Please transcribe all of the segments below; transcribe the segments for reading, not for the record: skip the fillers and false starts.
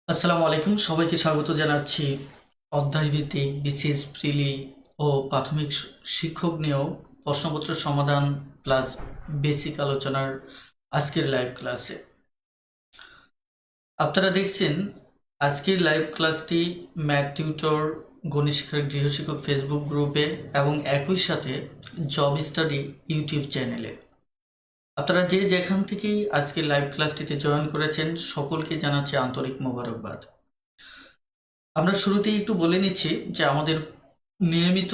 আসসালামু আলাইকুম, সবাইকে স্বাগত জানাচ্ছি অধ্যায়ভিত্তিক বিসিএস প্রিলি ও প্রাথমিক শিক্ষক নিয়োগ প্রশ্নপত্র সমাধান প্লাস বেসিক আলোচনার আজকের লাইভ ক্লাসে। আপনারা দেখছেন আজকের লাইভ ক্লাসটি ম্যাথ টিউটর গণিত শিক্ষার গৃহশিক্ষক ফেসবুক গ্রুপে এবং একই সাথে জব স্টাডি ইউটিউব চ্যানেলে। আপনারা যে যেখান থেকেই আজকের লাইভ ক্লাসটিতে জয়েন করেছেন সকলকে জানাচ্ছি আন্তরিক মোবারকবাদ। আমরা শুরুতেই একটু বলে নিচ্ছি যে আমাদের নিয়মিত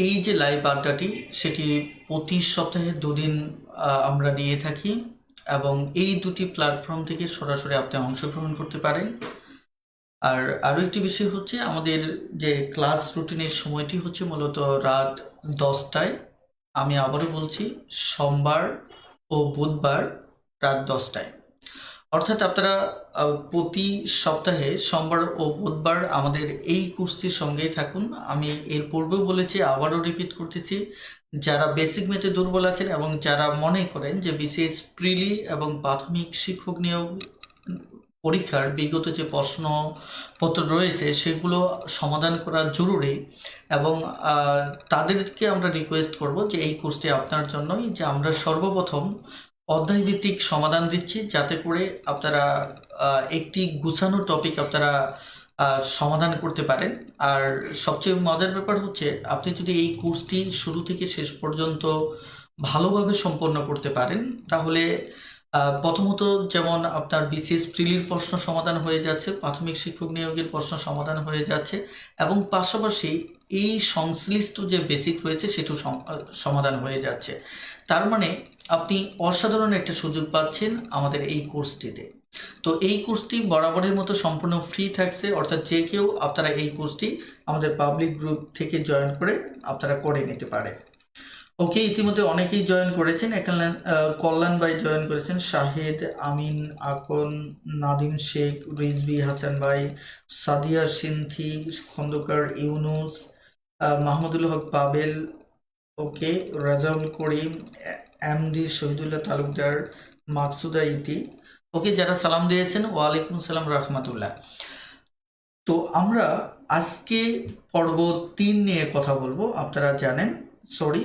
এই যে লাইভ আড্ডাটি সেটি প্রতি সপ্তাহে দুদিন আমরা নিয়ে থাকি এবং এই দুটি প্ল্যাটফর্ম থেকে সরাসরি আপনি অংশগ্রহণ করতে পারেন। আর আরও একটি বিষয় হচ্ছে আমাদের যে ক্লাস রুটিনের সময়টি হচ্ছে মূলত রাত 10টায়। আমি আবারও বলছি, সোমবার ও বুধবার রাত 10টায়। অর্থাৎ আপনারা প্রতি সপ্তাহে সোমবার ও বুধবার আমাদের এই কোর্সটির সঙ্গেই থাকুন। আমি এর পূর্বেও বলেছি, আবারও রিপিট করতেছি, যারা বেসিক ম্যাথে দুর্বল আছেন এবং যারা মনে করেন যে বিসিএস প্রিলি এবং প্রাথমিক শিক্ষক নিয়োগ পরীক্ষার বিগত যে প্রশ্নপত্র রয়েছে সেগুলো সমাধান করা জরুরি এবং তাদেরকে আমরা রিকোয়েস্ট করব যে এই কোর্সটি আপনার জন্যই, যে আমরা সর্বপ্রথম অধ্যায়ভিত্তিক সমাধান দিচ্ছি যাতে করে আপনারা একটি গুছানো টপিক আপনারা সমাধান করতে পারেন। আর সবচেয়ে মজার ব্যাপার হচ্ছে, আপনি যদি এই কোর্সটি শুরু থেকে শেষ পর্যন্ত ভালোভাবে সম্পন্ন করতে পারেন তাহলে প্রথমত যেমন আপনার বিসিএস প্রিলির প্রশ্ন সমাধান হয়ে যাচ্ছে, প্রাথমিক শিক্ষক নিয়োগের প্রশ্ন সমাধান হয়ে যাচ্ছে এবং পাশাপাশি এই সংশ্লিষ্ট যে বেসিক রয়েছে সেটিও সমাধান হয়ে যাচ্ছে। তার মানে আপনি অসাধারণ একটা সুযোগ পাচ্ছেন আমাদের এই কোর্সটিতে। তো এই কোর্সটি বরাবরের মতো সম্পূর্ণ ফ্রি থাকছে, অর্থাৎ যে কেউ আপনারা এই কোর্সটি আমাদের পাবলিক গ্রুপ থেকে জয়েন করে আপনারা করে নিতে পারেন। ওকে, ইতিমধ্যে অনেকেই জয়েন করেছেন। এখানে কল্যাণ ভাই জয়েন করেছেন, শাহেদ, আমিন, আকন, নাদিম শেখ, রিজভি হাসান ভাই, সাদিয়া সিনথি, খন্দকার ইউনুস, মাহমুদুল হক পাবেল, ওকে, রাজাউল করিম, এমডি শহীদুল্লাহ তালুকদার, মাকসুদা ইতি। ওকে, যারা সালাম দিয়েছেন ওয়ালাইকুম সালাম রহমতুল্লাহ। তো আমরা আজকে পর্ব 3 নিয়ে কথা বলবো। আপনারা জানেন, সরি,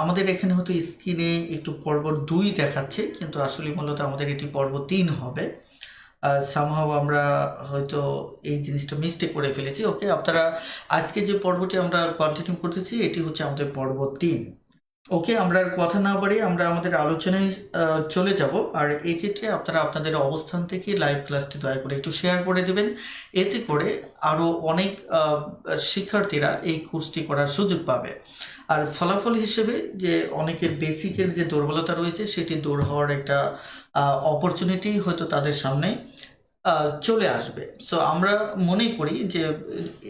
আমাদের এখানে হয়তো স্ক্রিনে একটু পর্ব 2 দেখাচ্ছে, কিন্তু আসলে মূলত আমাদের এটি পর্ব 3 হবে। সামহাও আমরা হয়তো এই জিনিসটা মিস্টেক করে ফেলেছি। ওকে, আপনারা আজকে যে পর্বটি আমরা কন্টিনিউ করতেছি এটি হচ্ছে আমাদের পর্ব 3। ওকে, আমরা আর কথা না বাড়িয়ে আমরা আমাদের আলোচনায় চলে যাব। আর এক্ষেত্রে আপনারা আপনাদের অবস্থান থেকে লাইভ ক্লাসটি দয়া করে একটু শেয়ার করে দেবেন, এতে করে আরও অনেক শিক্ষার্থীরা এই কোর্সটি করার সুযোগ পাবে। আর ফলাফল হিসেবে যে অনেকের বেসিকের যে দুর্বলতা রয়েছে সেটি দূর হওয়ার একটা অপরচুনিটি হয়তো তাদের সামনে চলে আসবে। সো আমরা মনে করি যে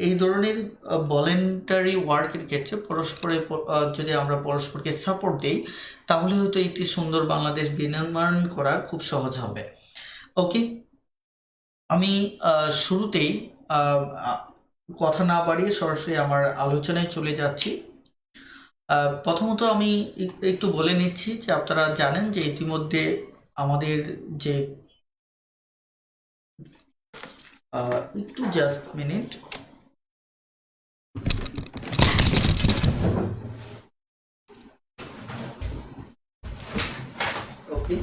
এই ধরনের ভলেন্টারি ওয়ার্কের ক্ষেত্রে যদি আমরা পরস্পরকে সাপোর্ট দিই তাহলে হয়তো একটি সুন্দর বাংলাদেশ বিনির্মাণ করা খুব সহজ হবে। ওকে, আমি শুরুতেই কথা না বাড়িয়ে সরাসরি আমার আলোচনায় চলে যাচ্ছি। প্রথমত আমি একটু বলে নিচ্ছি যে আপনারা জানেন যে ইতিমধ্যে আমাদের যে একটু জাস্ট মিনিট, ওকে,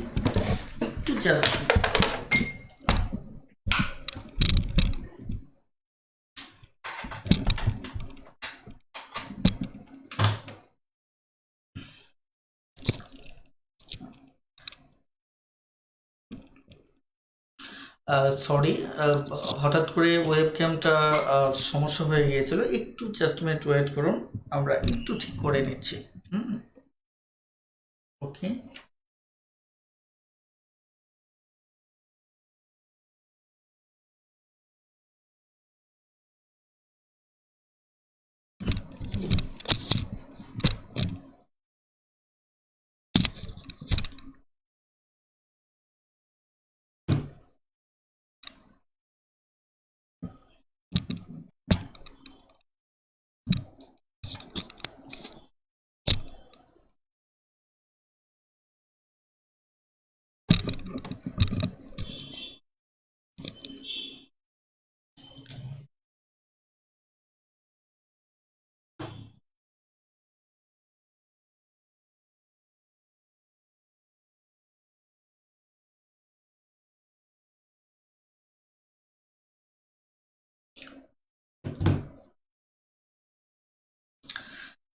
একটু জাস্ট সরি, হঠাৎ করে ওয়েব ক্যামটা সমস্যা হয়ে গিয়েছিল। একটু জাস্ট মিনিট ওয়েট করুন, আমরা একটু ঠিক করে নিচ্ছি। হুম, ওকে।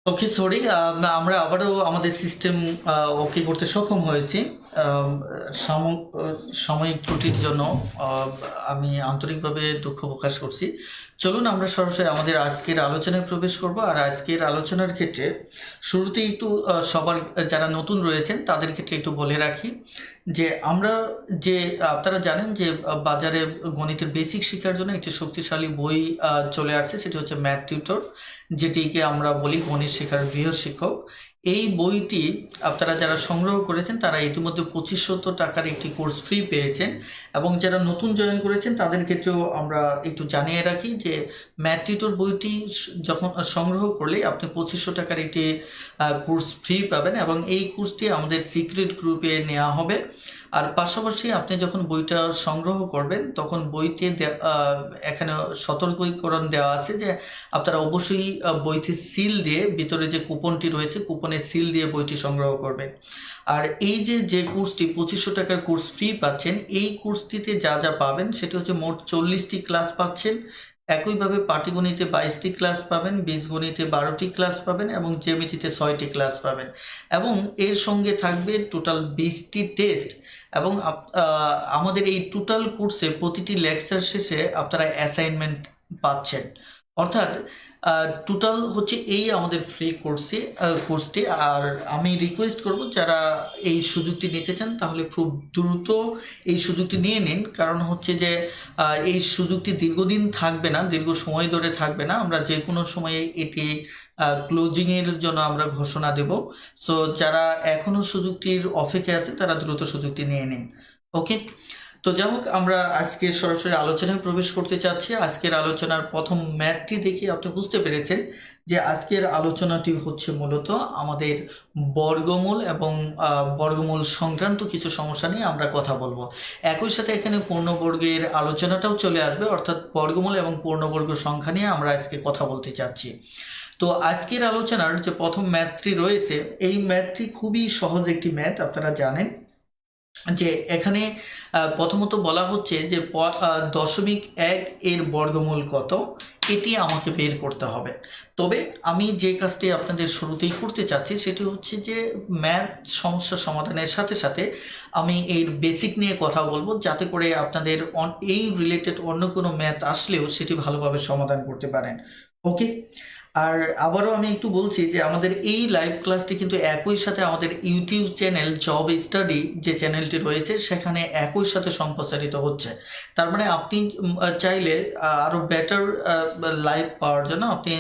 ওকে, সরি। আমরা আবারও আমাদের সিস্টেম ওকে করতে সক্ষম হয়েছি। আম, সাময়িক ত্রুটির জন্য আহ, আমি আন্তরিকভাবে দুঃখ প্রকাশ করছি। চলুন আমরা সরাসরি আমাদের আজকের আলোচনায় প্রবেশ করব। আর আজকের আলোচনার ক্ষেত্রে শুরুতেই একটু সবার যারা নতুন রয়েছেন তাদের ক্ষেত্রে একটু বলে রাখি যে আমরা যে আপনারা জানেন যে বাজারে গণিতের বেসিক শেখার জন্য একটি শক্তিশালী বই চলে আসছে, সেটি হচ্ছে ম্যাথ টিউটর, যেটিকে আমরা বলি গণিত শেখার গৃহ শিক্ষক। এই বইটি আপনারা যারা সংগ্রহ করেছেন তারা ইতিমধ্যে 2500 টাকার একটি কোর্স ফ্রি পেয়েছেন, এবং যারা নতুন জয়েন করেছেন তাদের ক্ষেত্রেও আমরা একটু জানিয়ে রাখি যে ম্যাথ টিউটর বইটি যখন সংগ্রহ করলে আপনি 2500 টাকার একটি কোর্স ফ্রি পাবেন, এবং এই কোর্সটি আমাদের সিক্রেট গ্রুপে নেওয়া হবে। আর পাশাপাশি আপনি যখন বইটা সংগ্রহ করবেন তখন বইতে এখানে সতর্কীকরণ দেওয়া আছে যে আপনারা অবশ্যই বইটি সিল দিয়ে, ভিতরে যে কুপনটি রয়েছে কুপনে সিল দিয়ে বইটি সংগ্রহ করবেন। আর এই যে কোর্সটি 2500 টাকার কোর্স ফ্রি পাচ্ছেন, এই কোর্সটিতে যা যা পাবেন সেটি হচ্ছে মোট 40টি ক্লাস পাচ্ছেন। একইভাবে পাটিগণিতে 22টি ক্লাস পাবেন, বীজগণিতে 12টি ক্লাস পাবেন, এবং জ্যামিতিতে 6টি ক্লাস পাবেন, এবং এর সঙ্গে থাকবে টোটাল 20টি টেস্ট। এবং আমাদের এই টোটাল কোর্সে প্রতিটি লেকচার শেষে আপনারা অ্যাসাইনমেন্ট পাচ্ছেন। অর্থাৎ টোটাল হচ্ছে এই আমাদের ফ্রি কোর্সটি। আর আমি রিকোয়েস্ট করব যারা এই সুযোগটি নিতে চান তাহলে খুব দ্রুত এই সুযোগটি নিয়ে নিন, কারণ হচ্ছে যে এই সুযোগটি দীর্ঘদিন থাকবে না, দীর্ঘ সময় ধরে থাকবে না। আমরা যে কোনো সময়ে এটি ক্লোজিংয়ের জন্য আমরা ঘোষণা দেব। সো যারা এখনও সুযোগটির অপেক্ষায় আছে তারা দ্রুত সুযোগটি নিয়ে নিন। ওকে, তো যাই হোক, আমরা আজকে সরাসরি আলোচনায় প্রবেশ করতে চাচ্ছি। আজকের আলোচনার প্রথম ম্যাথটি দেখে আপনি বুঝতে পেরেছেন যে আজকের আলোচনাটি হচ্ছে মূলত আমাদের বর্গমূল এবং বর্গমূল সংক্রান্ত কিছু সমস্যা নিয়ে আমরা কথা বলবো। একই সাথে এখানে পূর্ণবর্গের আলোচনাটাও চলে আসবে, অর্থাৎ বর্গমূল এবং পূর্ণবর্গ সংখ্যা নিয়ে আমরা আজকে কথা বলতে চাচ্ছি। তো আজকের আলোচনার যে প্রথম ম্যাথটি রয়েছে, এই ম্যাথটি খুবই সহজ একটি ম্যাথ। আপনারা জানেন যে এখানে প্রথমত বলা হচ্ছে যে 0.1 এর বর্গমূল কত, এটি আমাকে বের করতে হবে। তবে আমি যে কাজটি আপনাদের শুরুতেই করতে চাচ্ছি সেটি হচ্ছে যে ম্যাথ সমস্যা সমাধানের সাথে সাথে আমি এর বেসিক নিয়ে কথা বলবো, যাতে করে আপনাদের এই রিলেটেড অন্য কোনো ম্যাথ আসলেও সেটি ভালোভাবে সমাধান করতে পারেন। ওকে, আর আবারও আমি একটু বলছি যে আমাদের এই লাইভ ক্লাসটি কিন্তু একই সাথে আমাদের ইউটিউব চ্যানেল জব স্টাডি যে চ্যানেলটি রয়েছে সেখানে একই সাথে সম্প্রচারিত হচ্ছে। তার মানে আপনি চাইলে আরও বেটার লাইভ পাওয়ার জন্য আপনি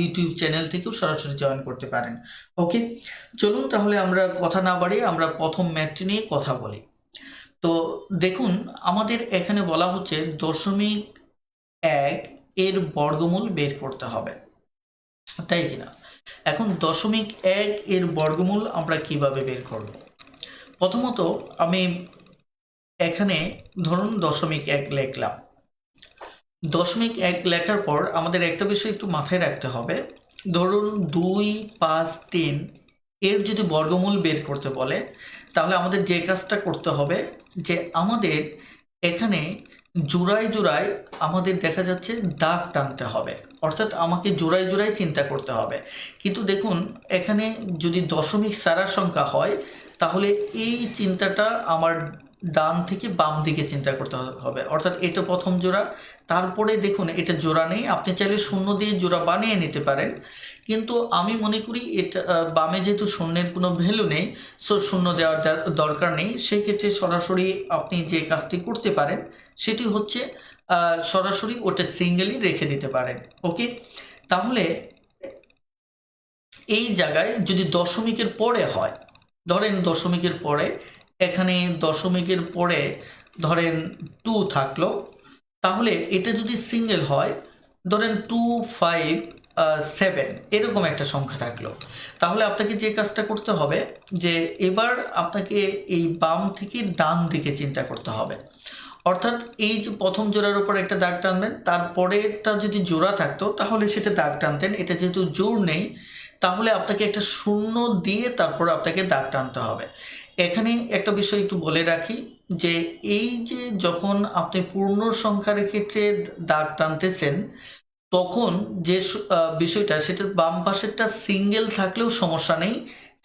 ইউটিউব চ্যানেল থেকেও সরাসরি জয়েন করতে পারেন। ওকে, চলুন তাহলে আমরা কথা না বাড়িয়ে আমরা প্রথম ম্যাথটি নিয়ে কথা বলি। তো দেখুন, আমাদের এখানে বলা হচ্ছে 0.1 এর বর্গমূল বের করতে হবে, তাই কিনা? এখন 0.1 এর বর্গমূল আমরা কিভাবে বের করব? প্রথমত আমি এখানে ধরুন 0.1 লিখলাম। 0.1 লেখার পর আমাদের একটা বিষয় একটু মাথায় রাখতে হবে। ধরুন 2, 5, 3 এর যদি বর্গমূল বের করতে বলে তাহলে আমাদের যে কাজটা করতে হবে যে আমাদের এখানে জোড়ায় জোড়ায় আমাদের দেখা যাচ্ছে দাগ টানতে হবে, অর্থাৎ আমাকে জোড়ায় জোড়ায় চিন্তা করতে হবে। কিন্তু দেখুন, এখানে যদি দশমিক সারার সংখ্যা হয় তাহলে এই চিন্তাটা আমার ডান থেকে বাম দিকে চিন্তা করতে হবে, অর্থাৎ এটা প্রথম জোড়া। তারপরে দেখুন এটা জোড়া নেই, আপনি চাইলে শূন্য দিয়ে জোড়া বানিয়ে নিতে পারেন, কিন্তু আমি মনে করি এটা বামে যেহেতু শূন্যের কোনো ভ্যালু নেই, সো শূন্য দেওয়ার দরকার নেই। সেক্ষেত্রে সরাসরি আপনি যে কাজটি করতে পারেন সেটি হচ্ছে সরাসরি ওটা সিঙ্গেলই রেখে দিতে পারেন। ওকে, তাহলে এই জায়গায় যদি দশমিকের পরে হয়, ধরেন দশমিকের পরে এখানে দশমিকের পরে ধরেন 2 থাকলো, তাহলে এটা যদি সিঙ্গেল হয়, ধরেন 2, 5, 7 এরকম একটা সংখ্যা থাকলো, তাহলে আপনাকে যে কাজটা করতে হবে যে এবার আপনাকে এই বাম থেকে ডান দিকে চিন্তা করতে হবে। অর্থাৎ এই যে প্রথম জোড়ার উপর একটা দাগ টানবেন, তারপরেরটা যদি জোড়া থাকতো তাহলে সেটা দাগ টানতেন। এটা যেহেতু জোড় নেই তাহলে আপনাকে একটা শূন্য দিয়ে তারপর আপনাকে দাগ টানতে হবে। এখানে একটা বিষয় একটু বলে রাখি যে এই যে যখন আপনি পূর্ণ সংখ্যার ক্ষেত্রে দাগ টানতেছেন তখন যে বিষয়টা সেটার বাম পাশেরটা সিঙ্গেল থাকলেও সমস্যা নেই,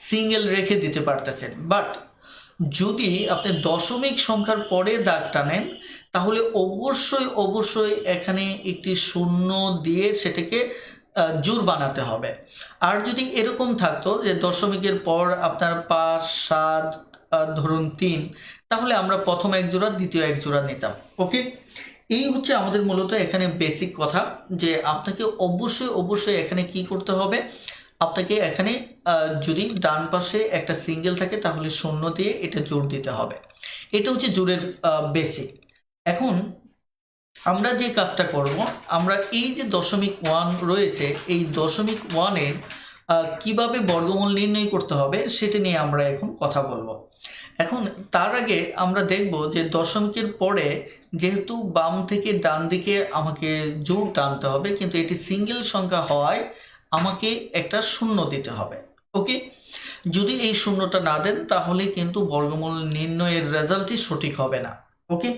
সিঙ্গেল রেখে দিতে পারতেছেন। বাট যদি আপনি দশমিক সংখ্যার পরে দাগ টানেন তাহলে অবশ্যই এখানে একটি শূন্য দিয়ে সেটাকে জোড় বানাতে হবে। আর যদি এরকম থাকতো যে দশমিকের পর আপনার ৫, ৭, ধরুন ৩, তাহলে আমরা প্রথম এক জোড়া দ্বিতীয় এক জোড়া নিতাম। ওকে, এই হচ্ছে আমাদের মূলত এখানে বেসিক কথা, যে আপনাকে অবশ্যই এখানে কি করতে হবে, আপনাকে এখানে যদি ডান পাশে একটা সিঙ্গেল থাকে তাহলে শূন্য দিয়ে এটা জোড় দিতে হবে। এটা হচ্ছে জোড়ের বেসিক। এখন আমরা যে কাজটা করব, আমরা এই যে 0.1 রয়েছে, এই 0.1-এর কিভাবে বর্গমূল নির্ণয় করতে হবে সেটা নিয়ে আমরা এখন কথা বলবো। এখন তার আগে আমরা দেখব যে দশমিকের পরে যেহেতু বাম থেকে ডান দিকে আমাকে জোড় টানতে হবে, কিন্তু এটি সিঙ্গেল সংখ্যা হওয়ায় আমাকে একটা শূন্য দিতে হবে। ওকে, যদি এই শূন্যটা না দেন তাহলে কিন্তু বর্গমূল নির্ণয়ের রেজাল্টই সঠিক হবে না। ওকে,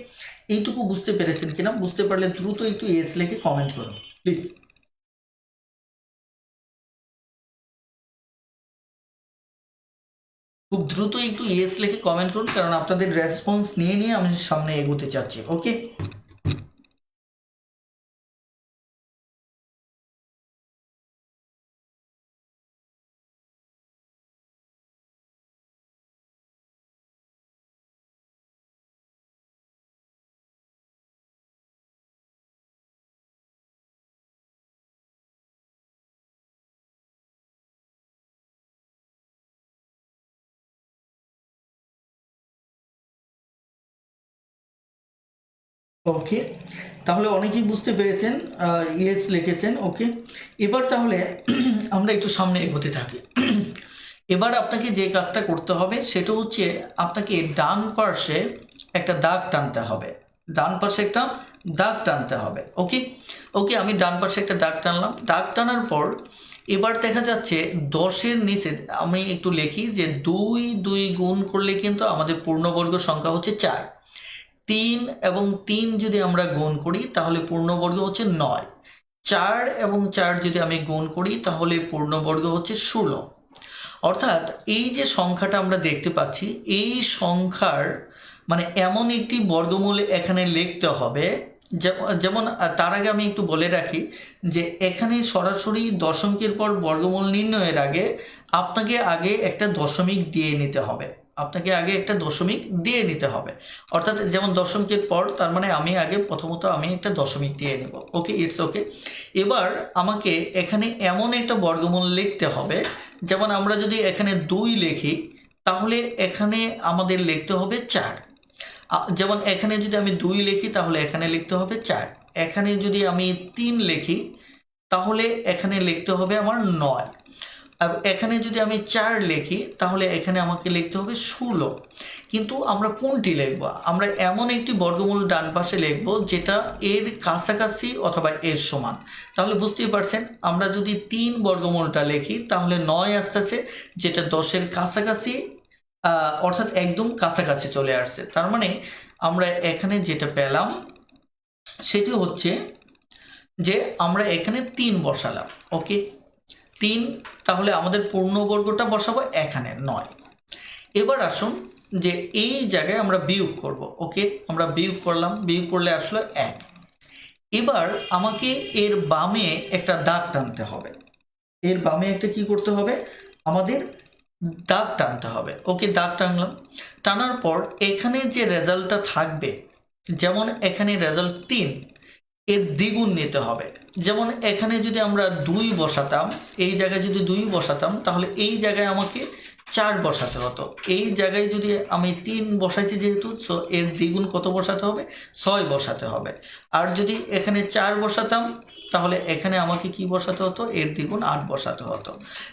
এইটুকু বুঝতে পেরেছেন কিনা? বুঝতে পারলে দ্রুত একটু এস লিখে কমেন্ট করুন প্লিজ। খুব দ্রুত একটু ইয়েস লিখে কমেন্ট করুন, কারণ আপনাদের রেসপন্স নিয়ে আমি সামনে এগোতে চাচ্ছি। ওকে, ওকে, তাহলে অনেকেই বুঝতে পেরেছেন, ইয়েস লিখেছেন। ওকে, এবার তাহলে আমরা একটু সামনে এগোতে থাকি। এবার আপনাকে যে কাজটা করতে হবে সেটা হচ্ছে আপনাকে ডান পাশে একটা দাগ টানতে হবে, ডান পাশে একটা দাগ টানতে হবে। ওকে ওকে, আমি ডান পাশে একটা দাগ টানলাম। দাগ টানার পর এবার দেখা যাচ্ছে 10-এর নিচে আমি একটু লিখি যে 2 গুণ করলে কিন্তু আমাদের পূর্ণবর্গ সংখ্যা হচ্ছে 4। 3 এবং 3 যদি আমরা গুণ করি তাহলে পূর্ণবর্গ হচ্ছে 9। 4 এবং 4 যদি আমি গুণ করি তাহলে পূর্ণবর্গ হচ্ছে 16। অর্থাৎ এই যে সংখ্যাটা আমরা দেখতে পাচ্ছি, এই সংখ্যার মানে এমন একটি বর্গমূল এখানে লিখতে হবে। যেমন তার আগে আমি একটু বলে রাখি যে এখানে সরাসরি দশমিকের পর বর্গমূল নির্ণয়ের আগে আপনাকে আগে একটা দশমিক দিয়ে নিতে হবে, অর্থাৎ যেমন দশমিকের পর, তার মানে আমি আগে প্রথমত আমি একটা দশমিক দিয়ে নেব। ওকে, ইটস ওকে। এবার আমাকে এখানে এমন একটা বর্গমূল লিখতে হবে, যেমন আমরা যদি এখানে 2 লিখি তাহলে এখানে আমাদের লিখতে হবে 4। যেমন এখানে যদি আমি 2 লিখি তাহলে এখানে লিখতে হবে 4। এখানে যদি আমি 3 লিখি তাহলে এখানে লিখতে হবে আমার 9। এখানে যদি আমি 4 লিখি তাহলে এখানে আমাকে লিখতে হবে 16। কিন্তু আমরা কোনটি লিখব? আমরা এমন একটি বর্গমূল ডান পাশে লিখব যেটা এর কাছাকাছি অথবা এর সমান। তাহলে বুঝতেই পারছেন, আমরা যদি 3 বর্গমূলটা লিখি তাহলে 9 আসতেছে, যেটা 10-এর কাছাকাছি, অর্থাৎ একদম কাছাকাছি চলে আসছে। তার মানে আমরা এখানে যেটা পেলাম সেটি হচ্ছে যে আমরা এখানে 3 বসালাম। ওকে, 3, তাহলে আমাদের পূর্ণবর্গটা বসাবো এখানে 9। এবার আসুন যে এই জায়গায় আমরা বিয়োগ করব। ওকে, আমরা বিয়োগ করলাম, বিয়োগ করলে আসলো 1। এবার আমাকে এর বামে একটা দাগ টানতে হবে, এর বামে একটা কি করতে হবে, আমাদের দাগ টানতে হবে। ওকে, দাগ টানলাম। টানার পর এখানে যে রেজাল্টটা থাকবে, যেমন এখানে রেজাল্ট 3, এর দ্বিগুণ নিতে হবে। যেমন এখানে যদি আমরা 2 বসাতাম, এই জায়গায় যদি 2 বসাতাম তাহলে এই জায়গায় আমাকে 4 বসাতে হতো। এই জায়গায় যদি আমি 3 বসাইছি যেহেতু, সো এর দ্বিগুণ কত বসাতে হবে? 6 বসাতে হবে। আর যদি এখানে 4 বসাতাম তাহলে এখানে আমাকে কি বসাতে হতো? এর দ্বিগুণ 8 বসাতে হতো।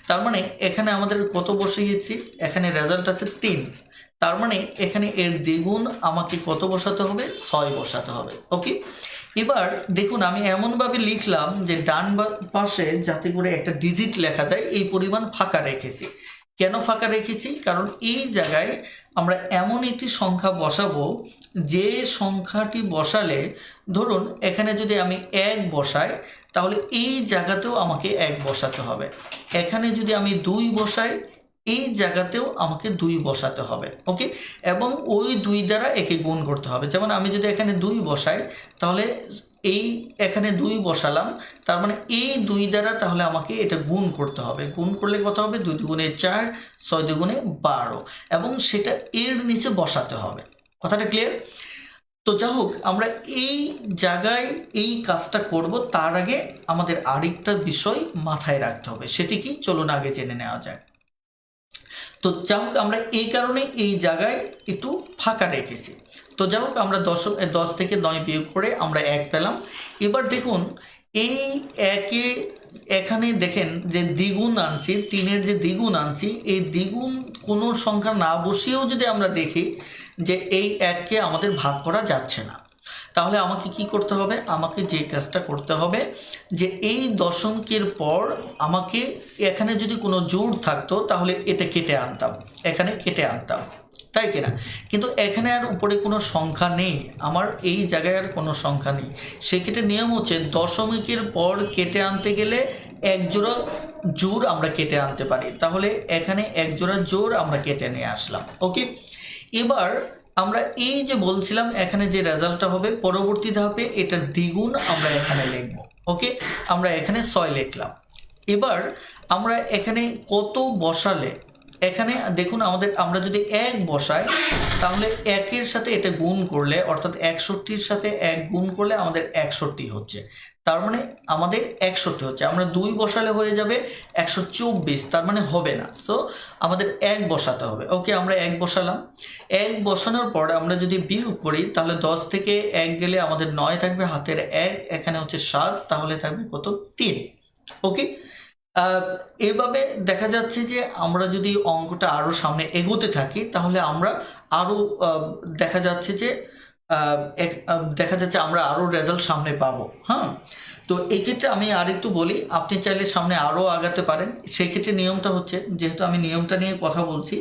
তার মানে এখানে আমাদের কত বসিয়েছি? এখানে রেজাল্ট আছে 3, তার মানে এখানে এর দ্বিগুণ আমাকে কত বসাতে হবে? 6 বসাতে হবে। ওকে, এবার দেখুন আমি এমনভাবে লিখলাম যে ডান পাশে যাতে করে একটা ডিজিট লেখা যায় এই পরিমাণ ফাঁকা রেখেছি। কেন ফাঁকা রেখেছি? কারণ এই জায়গায় আমরা এমন একটি সংখ্যা বসাবো যে সংখ্যাটি বসালে, ধরুন এখানে যদি আমি 1 বসাই তাহলে এই জায়গাতেও আমাকে 1 বসাতে হবে। এখানে যদি আমি 2 বসাই এই জায়গাতেও আমাকে 2 বসাতে হবে। ওকে, এবং ওই 2 দ্বারা একে গুণ করতে হবে। যেমন আমি যদি এখানে 2 বসাই তাহলে এই এখানে 2 বসালাম, তার মানে এই 2 দ্বারা তাহলে আমাকে এটা গুণ করতে হবে। গুণ করলে কত হবে? 2 দুগুণে 4, 6 দুগুণে 12, এবং সেটা এর নিচে বসাতে হবে। কথাটা ক্লিয়ার? তো যাই হোক, আমরা এই জায়গায় এই কাজটা করব, তার আগে আমাদের আরেকটা বিষয় মাথায় রাখতে হবে। সেটি কি? চলুন আগে জেনে নেওয়া যাক। তো যাই হোক, আমরা এই কারণে এই জায়গায় একটু ফাঁকা রেখেছি। তো যাই হোক, আমরা 10 থেকে 9 বিয়োগ করে আমরা 1 পেলাম। এবার দেখুন এই একে এখানে দেখেন যে দ্বিগুণ আনছি, 3-এর যে দ্বিগুণ আনছি, এই দ্বিগুণ কোনো সংখ্যা না বসিয়েও যদি আমরা দেখি যে এই 1কে আমাদের ভাগ করা যাচ্ছে না, তাহলে আমাকে কি করতে হবে? আমাকে যে কাজটা করতে হবে যে এই দশমিকের পর আমাকে এখানে যদি কোনো জোড় থাকতো তাহলে এটা কেটে আনতাম, এখানে কেটে আনতাম, তাই কিনা? কিন্তু এখানে আর উপরে কোনো সংখ্যা নেই, আমার এই জায়গায় আর কোনো সংখ্যা নেই। সেক্ষেত্রে নিয়ম হচ্ছে দশমিকের পর কেটে আনতে গেলে 1 জোড়া জোড় আমরা কেটে আনতে পারি। তাহলে এখানে 1 জোড়া জোড় আমরা কেটে নিয়ে আসলাম। ওকে, এবার আমরা এই যে বলছিলাম এখানে যে রেজাল্টটা হবে পরবর্তী ধাপে এটার দ্বিগুণ আমরা এখানে লিখব। ওকে, আমরা এখানে 6 লিখলাম। এবার আমরা এখানে কত বসালে, এখানে দেখুন আমরা যদি 1 বসাই তাহলে 1-এর সাথে এটা গুণ করলে, অর্থাৎ 61-র সাথে 1 গুণ করলে আমাদের 61 হচ্ছে, তার মানে আমাদের 61 হচ্ছে। আমরা 2 বসালে হয়ে যাবে 124, তার মানে হবে না। সো আমাদের 1 বসাতে হবে। ওকে, আমরা 1 বসালাম। 1 বসানোর পর আমরা যদি বিয়োগ করি তাহলে 10 থেকে 1 গেলে আমাদের 9 থাকবে, হাতের 1 এখানে হচ্ছে 7, তাহলে থাকবে কত? 3। ওকে, এভাবে দেখা যাচ্ছে যে আমরা যদি অঙ্কটা আরও সামনে এগোতে থাকি তাহলে আমরা আরও দেখা যাচ্ছে যে আমরা আরও রেজাল্ট সামনে পাবো। হ্যাঁ, তো এই ক্ষেত্রে আমি আরেকটু বলি, আপনি চাইলে সামনে আরও আগাতে পারেন। সেই ক্ষেত্রে নিয়মটা হচ্ছে, যেহেতু আমি নিয়মটা নিয়ে কথা বলছি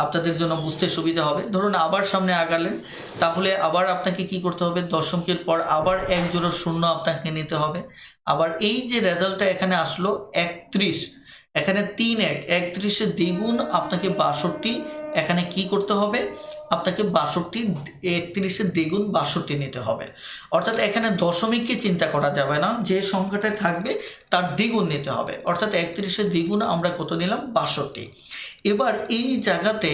আপনাদের জন্য বুঝতে সুবিধা হবে। ধরুন আবার সামনে আগালেন, তাহলে আবার আপনাকে কি করতে হবে? দশমিকের পর আবার 1 জোড়া শূন্য আপনাকে নিতে হবে। আবার এই যে রেজাল্টটা এখানে আসলো 31, এখানে 3-1, 31-এর দ্বিগুণ আপনাকে 62, এখানে কি করতে হবে? আপনাকে 62, 31-এর দ্বিগুণ 62 নিতে হবে। অর্থাৎ এখানে দশমিককে চিন্তা করা যাবে না, যে সংখ্যাটা থাকবে তার দ্বিগুণ নিতে হবে। অর্থাৎ 31-এর দ্বিগুণ আমরা কত নিলাম? 62। এবার এই জায়গাতে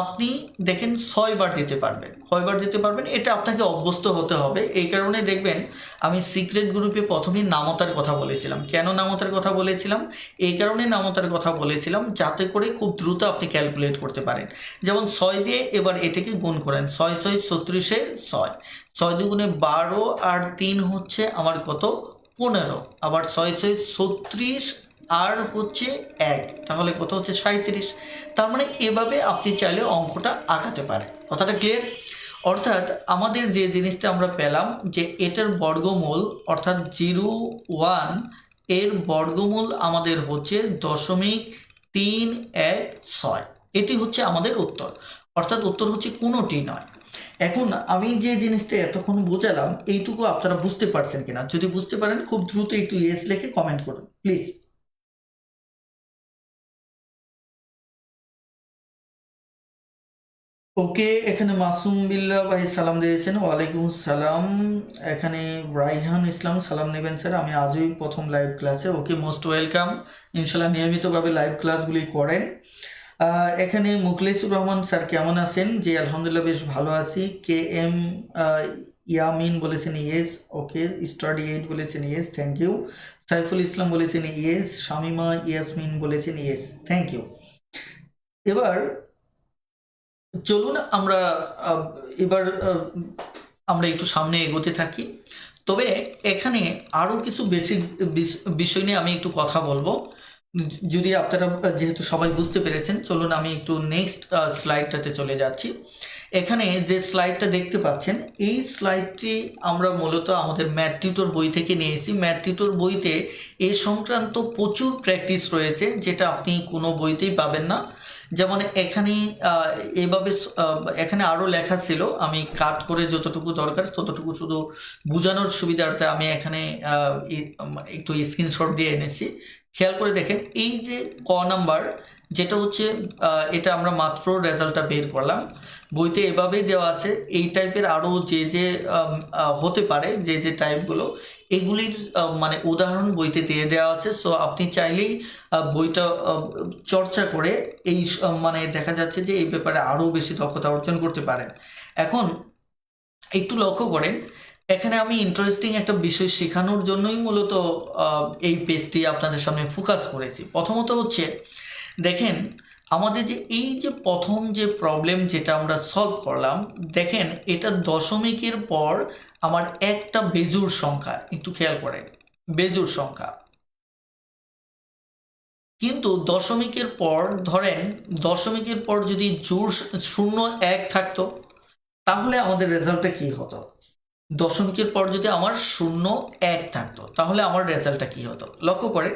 আপনি দেখেন 6 বার দিতে পারবেন। কয়বার দিতে পারবেন এটা আপনাকে অভ্যস্ত হতে হবে। এই কারণে দেখবেন আমি সিক্রেট গ্রুপে প্রথমেই নামতার কথা বলেছিলাম। কেন নামতার কথা বলেছিলাম? এই কারণে নামতার কথা বলেছিলাম যাতে করে খুব দ্রুত আপনি ক্যালকুলেট করতে পারেন। যেমন 6 দিয়ে এবার এটাকে গুণ করেন, 6 6 36-এ 6, 6 দুগুণে 12, আর 3 হচ্ছে আমার কত? 15, আবার 6 6 36 আর হচ্ছে 1, তাহলে কত হচ্ছে? 37। তার মানে এভাবে আপনি চাইলে অঙ্কটা আগাতে পারেন। কথাটা ক্লিয়ার? অর্থাৎ আমাদের যে জিনিসটা আমরা পেলাম যে এটার বর্গমূল, অর্থাৎ 0.1 এর বর্গমূল আমাদের হচ্ছে 0.316। এটি হচ্ছে আমাদের উত্তর, অর্থাৎ উত্তর হচ্ছে কোনোটি নয়। এখন আমি যে জিনিসটা এতক্ষণ বোঝালাম এইটুকু আপনারা বুঝতে পারছেন কিনা? যদি বুঝতে পারেন খুব দ্রুত একটু ইয়েস লিখে কমেন্ট করুন প্লিজ। ওকে, এখানে মাসুম বিল্লাহ ভাই সালাম দিয়েছেন, ওয়ালাইকুম সালাম। এখানে রাইহান ইসলাম সালাম নেবেন স্যার, আমি আজই প্রথম লাইভ ক্লাসে। ওকে, মোস্ট ওয়েলকাম। ইনশাল্লাহ নিয়মিতভাবে লাইভ ক্লাসগুলি করেন। এখানে মুখলিসুর রহমান স্যার কেমন আছেন? জি আলহামদুলিল্লাহ বেশ ভালো আছি। কে এম ইয়ামিন বলেছেন ইয়েস। ওকে, স্টাডি 8 বলেছেন yes, thank you. Saiful Islam বলেছেন ইয়েস। শামিমা ইয়াসমিন বলেছেন ইয়েস, থ্যাংক ইউ। এবার চলুন আমরা এবার আমরা একটু সামনে এগোতে থাকি। তবে এখানে আরও কিছু বেসিক বিষয় নিয়ে আমি একটু কথা বলবো। যদি আপনারা যেহেতু সবাই বুঝতে পেরেছেন, চলুন আমি একটু নেক্সট স্লাইডটাতে চলে যাচ্ছি। এখানে যে স্লাইডটা দেখতে পাচ্ছেন, এই স্লাইডটি আমরা মূলত আমাদের ম্যাথ টিউটর বই থেকে নিয়েছি। ম্যাথ টিউটর বইতে এ সংক্রান্ত প্রচুর প্র্যাকটিস রয়েছে, যেটা আপনি কোনো বইতেই পাবেন না। যেমন এখানে এভাবে এখানে আরও লেখা ছিল, আমি কাট করে যতটুকু দরকার ততটুকু শুধু বোঝানোর সুবিধার্থে আমি এখানে একটু স্ক্রিনশট দিয়ে এনেছি। খেয়াল করে দেখেন, এই যে ক নাম্বার যেটা হচ্ছে, এটা আমরা মাত্র রেজাল্টটা বের করলাম, বইতে এভাবেই দেওয়া আছে। এই টাইপের আরও যে হতে পারে, যে টাইপগুলো, এগুলির মানে উদাহরণ বইতে দিয়ে দেওয়া আছে। সো আপনি চাইলেই বইটা চর্চা করে এই মানে দেখা যাচ্ছে যে এই ব্যাপারে আরও বেশি দক্ষতা অর্জন করতে পারেন। এখন একটু লক্ষ্য করেন, এখানে আমি ইন্টারেস্টিং একটা বিষয় শেখানোর জন্যই মূলত এই পেজটি আপনাদের সামনে ফোকাস করেছি। প্রথমত হচ্ছে দেখেন, আমাদের যে এই যে প্রথম যে প্রবলেম যেটা আমরা সলভ করলাম, দেখেন এটা দশমিকের পর আমার একটা বেজোড় সংখ্যা, একটু খেয়াল করেন, বেজোড় সংখ্যা। কিন্তু দশমিকের পর ধরেন, দশমিকের পর যদি জোড় 0 1 থাকতো, তাহলে আমাদের রেজাল্টটা কি হতো? দশমিকের পর যদি আমার 0 1 থাকতো, তাহলে আমার রেজাল্টটা কি হতো? লক্ষ্য করে,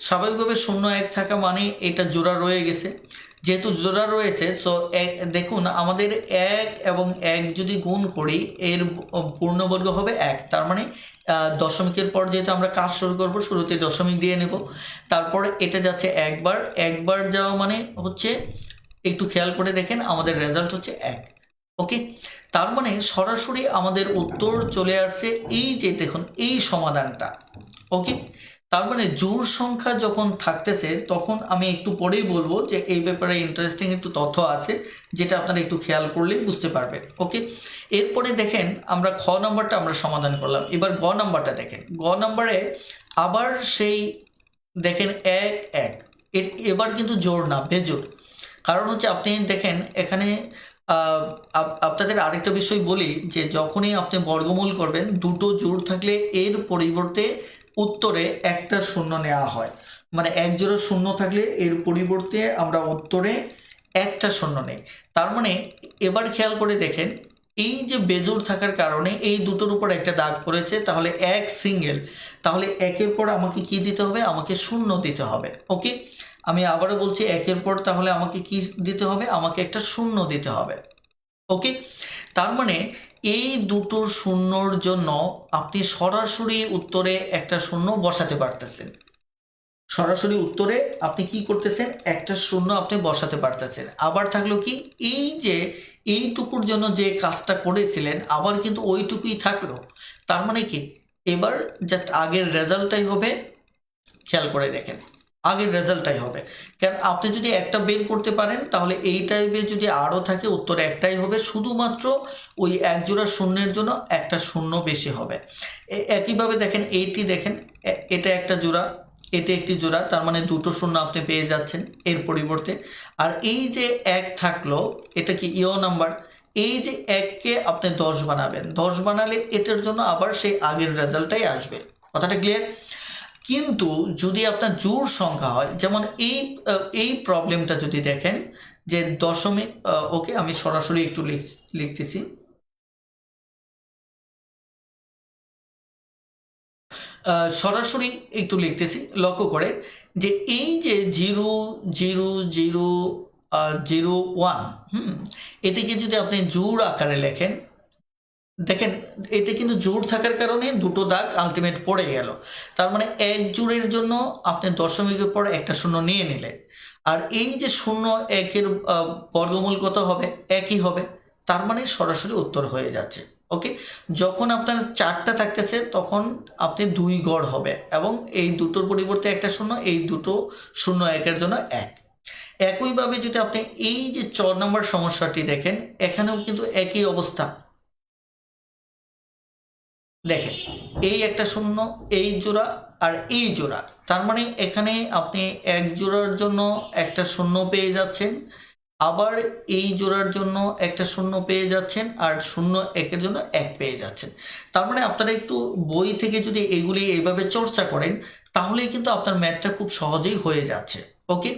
স্বাভাবিকভাবে 0 1 থাকা মানে এটা জোড়া রয়ে গেছে। যেহেতু জোড়া রয়েছে, সো দেখুন আমাদের 1 এবং 1 যদি গুণ করি, এর পূর্ণবর্গ হবে 1। তার মানে দশমিকের পর যেহেতু আমরা কাজ শুরু করব, শুরুতে দশমিক দিয়ে নেব। তারপর এটা যাচ্ছে একবার, একবার যাওয়া মানে হচ্ছে, একটু খেয়াল করে দেখেন আমাদের রেজাল্ট হচ্ছে 1। ওকে, তার মানে সরাসরি আমাদের উত্তর চলে আসছে এই যে দেখুন এই সমাধানটা। ওকে, তার মানে জোড় সংখ্যা যখন থাকতেছে, তখন আমি একটু পরেই বলবো যে এই ব্যাপারে ইন্টারেস্টিং একটু তথ্য আছে, যেটা আপনারা একটু খেয়াল করলেই বুঝতে পারবেন। ওকে, এরপরে দেখেন আমরা খ নাম্বারটা আমরা সমাধান করলাম। এবার গ নাম্বারটা দেখেন, গ নাম্বারে আবার সেই দেখেন 1 1, এবার কিন্তু জোড় না, বেজোড়। কারণ হচ্ছে আপনি দেখেন এখানে আপনাদের আরেকটা বিষয় বলি, যে যখনই আপনি বর্গমূল করবেন, দুটো জোড় থাকলে এর পরিবর্তে উত্তরে একটা শূন্য নেওয়া হয়। মানে এক জোড়া শূন্য থাকলে এর পরিবর্তে আমরা উত্তরে একটা শূন্য নেই। তার মানে এবার খেয়াল করে দেখেন, এই যে বেজোড় থাকার কারণে এই দুটোর উপর একটা দাগ পড়েছে, তাহলে এক সিঙ্গেল, তাহলে একের পর আমাকে কি দিতে হবে? আমাকে শূন্য দিতে হবে। ওকে, আমি আবারও বলছি, একের পর তাহলে আমাকে কি দিতে হবে? আমাকে একটা শূন্য দিতে হবে। ওকে, তার মানে এই দুটো শূন্যর জন্য আপনি সরাসরি উত্তরে একটা শূন্য বসাতে পারতেছেন। সরাসরি উত্তরে আপনি কি করতেছেন? একটা শূন্য আপনি বসাতে পারতেছেন। আবার থাকলো কি, এই যে এইটুকুর জন্য যে কাজটা করেছিলেন, আবার কিন্তু ওইটুকুই থাকলো। তার মানে কি, এবার জাস্ট আগের রেজাল্টটাই হবে। খেয়াল করে দেখেন, আগের রেজাল্টটাই হবে। কারণ আপনি যদি একটা বের করতে পারেন, তাহলে এই টাইপের যদি আরও থাকে, উত্তর একটাই হবে, শুধুমাত্র ওই এক জোড়া শূন্যের জন্য একটা শূন্য বেশি হবে। একইভাবে দেখেন, এইটি দেখেন, এটা একটা জোড়া, এটা একটি জোড়া, তার মানে দুটো শূন্য আপনি পেয়ে যাচ্ছেন এর পরিবর্তে। আর এই যে 1 থাকলো, এটা কি ইও নাম্বার, এই যে 1কে আপনি 10 বানাবেন, 10 বানালে এটার জন্য আবার সেই আগের রেজাল্টটাই আসবে। কথাটা ক্লিয়ার? কিন্তু যদি আপনার জোড় সংখ্যা হয়, যেমন এই প্রবলেমটা যদি দেখেন যে দশমিক, ওকে আমি সরাসরি একটু লিখতেছি। সরাসরি একটু লিখতেছি, লক্ষ্য করে যে এই যে 0 0 0 0 1, এটিকে যদি আপনি জোড় আকারে লেখেন, দেখেন এটা কিন্তু জোড় থাকার কারণে দুটো দাগ আলটিমেট পড়ে গেল। তার মানে এক জোড়ের জন্য আপনি দশমিকের পর একটা শূন্য নিয়ে নিলেন। আর এই যে 0 1-এর বর্গমূল কত হবে? একই হবে। তার মানে সরাসরি উত্তর হয়ে যাচ্ছে। ওকে, যখন আপনার 4টা থাকতেছে, তখন আপনি 2 গড় হবে, এবং এই দুটোর পরিবর্তে একটা শূন্য, এই দুটো 0 1-এর জন্য 1। একইভাবে যদি আপনি এই যে 4 নম্বর সমস্যাটি দেখেন, এখানেও কিন্তু একই অবস্থা। দেখেন এই একটা শূন্য, এই জোড়া আর এই জোড়া, তার মানে এখানে আপনি এক জোড়ার জন্য একটা শূন্য পেয়ে যাচ্ছেন, আবার এই জোড়ার জন্য একটা শূন্য পেয়ে যাচ্ছেন, আর 0-1-এর জন্য 1 পেয়ে যাচ্ছেন। তার মানে আপনারা একটু বই থেকে যদি এগুলি এইভাবে চর্চা করেন তাহলেই কিন্তু আপনার ম্যাথটা খুব সহজেই হয়ে যাচ্ছে। ওকে,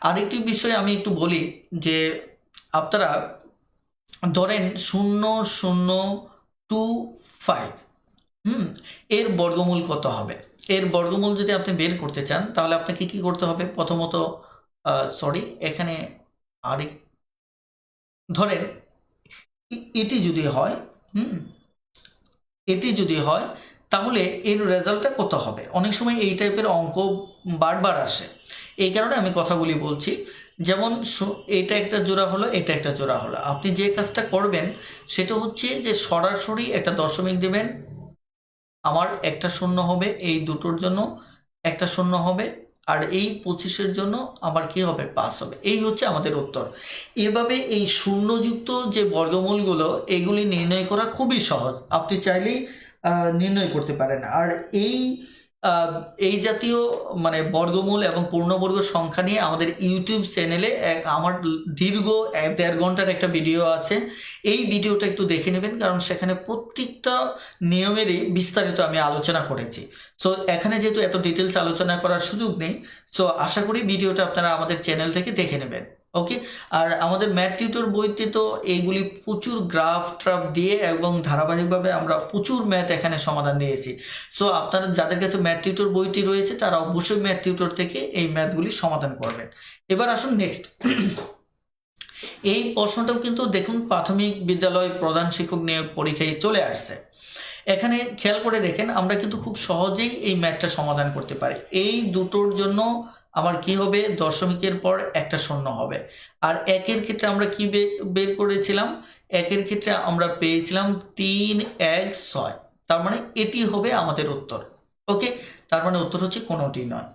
আরেকটি বিষয় আমি একটু বলি যে আপনারা ধরেন 0.025 এর বর্গমূল কত হবে? এর বর্গমূল যদি আপনি বের করতে চান তাহলে আপনাকে কি করতে হবে? প্রথমত সরি, এখানে আরেক ধরেন এটি যদি হয়, এটি যদি হয় তাহলে এর রেজাল্টটা কত হবে? অনেক সময় এই টাইপের অঙ্ক বারবার আসে, এই কারণে আমি কথাগুলি বলছি। যেমন এটা একটা জোড়া হলো, এটা একটা জোড়া হলো, আপনি যে কাজটা করবেন সেটা হচ্ছে যে সরাসরি একটা দশমিক দেবেন, আমার একটা শূন্য হবে, এই দুটোর জন্য একটা শূন্য হবে, আর এই 25-এর জন্য আবার কি হবে? 5 হবে। এই হচ্ছে আমাদের উত্তর। এভাবে এই শূন্যযুক্ত যে বর্গমূলগুলো এগুলি নির্ণয় করা খুবই সহজ, আপনি চাইলেই নির্ণয় করতে পারেন। আর এই এই জাতীয় মানে বর্গমূল এবং পূর্ণবর্গ সংখ্যা নিয়ে আমাদের ইউটিউব চ্যানেলে আমার দীর্ঘ 1.5 ঘন্টার একটা ভিডিও আছে। এই ভিডিওটা একটু দেখে নেবেন, কারণ সেখানে প্রত্যেকটা নিয়মেরই বিস্তারিত আমি আলোচনা করেছি। সো এখানে যেহেতু এত ডিটেলস আলোচনা করার সুযোগ নেই, সো আশা করি ভিডিওটা আপনারা আমাদের চ্যানেল থেকে দেখে নেবেন। ওকে, আর আমাদের ম্যাথ টিউটর বইতে তো এইগুলি প্রচুর গ্রাফ ট্রাফ দিয়ে এবং ধারাবাহিকভাবে আমরা প্রচুর ম্যাথ এখানে সমাধান দিয়েছি। সো আপনারা যাদের কাছে ম্যাথ টিউটর বইটি রয়েছে তারা অবশ্যই ম্যাথ টিউটর থেকে এই ম্যাথগুলি সমাধান করবেন। এবার আসুন নেক্সট। এই প্রশ্নটাও কিন্তু দেখুন প্রাথমিক বিদ্যালয় প্রধান শিক্ষক নিয়োগ পরীক্ষায় চলে আসছে। এখানে খেয়াল করে দেখেন, আমরা কিন্তু খুব সহজেই এই ম্যাথটা সমাধান করতে পারি। এই দুটোর জন্য আমার কি হবে? দশমিকের পর একটা শূন্য হবে। আর একের ক্ষেত্রে আমরা কি বের করেছিলাম? একের ক্ষেত্রে আমরা পেয়েছিলাম 3, 1, 6। তার মানে এটি হবে আমাদের উত্তর। ওকে, তার মানে উত্তর হচ্ছে কোনোটি নয়।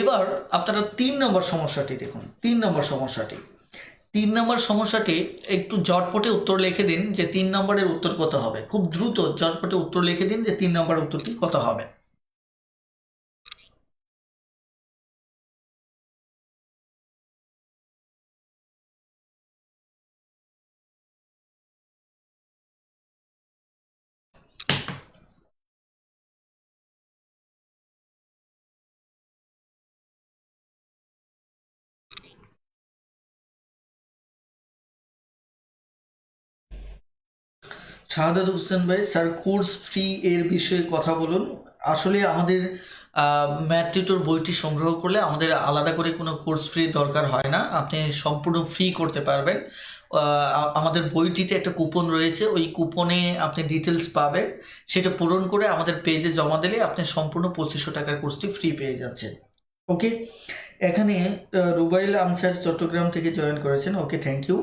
এবার আপনারা 3 নম্বর সমস্যাটি দেখুন। 3 নম্বর সমস্যাটি একটু জটপটে উত্তর লিখে দিন যে 3 নম্বরের উত্তর কত হবে। খুব দ্রুত জটপটে উত্তর লিখে দিন যে 3 নম্বরের উত্তরটি কত হবে। শাহাদাত হোসেন ভাই, স্যার কোর্স ফ্রি এর বিষয়ে কথা বলুন। আসলে আমাদের ম্যাথ টিউটর বইটি সংগ্রহ করলে আমাদের আলাদা করে কোনো কোর্স ফ্রি দরকার হয় না, আপনি সম্পূর্ণ ফ্রি করতে পারবেন। আমাদের বইটিতে একটা কুপন রয়েছে, ওই কুপনে আপনি ডিটেলস পাবেন, সেটা পূরণ করে আমাদের পেজে জমা দিলে আপনি সম্পূর্ণ 2500 টাকার কোর্সটি ফ্রি পেয়ে যাচ্ছেন। ওকে, এখানে রুবাইল আনসার চট্টগ্রাম থেকে জয়েন করেছেন। ওকে, থ্যাংক ইউ।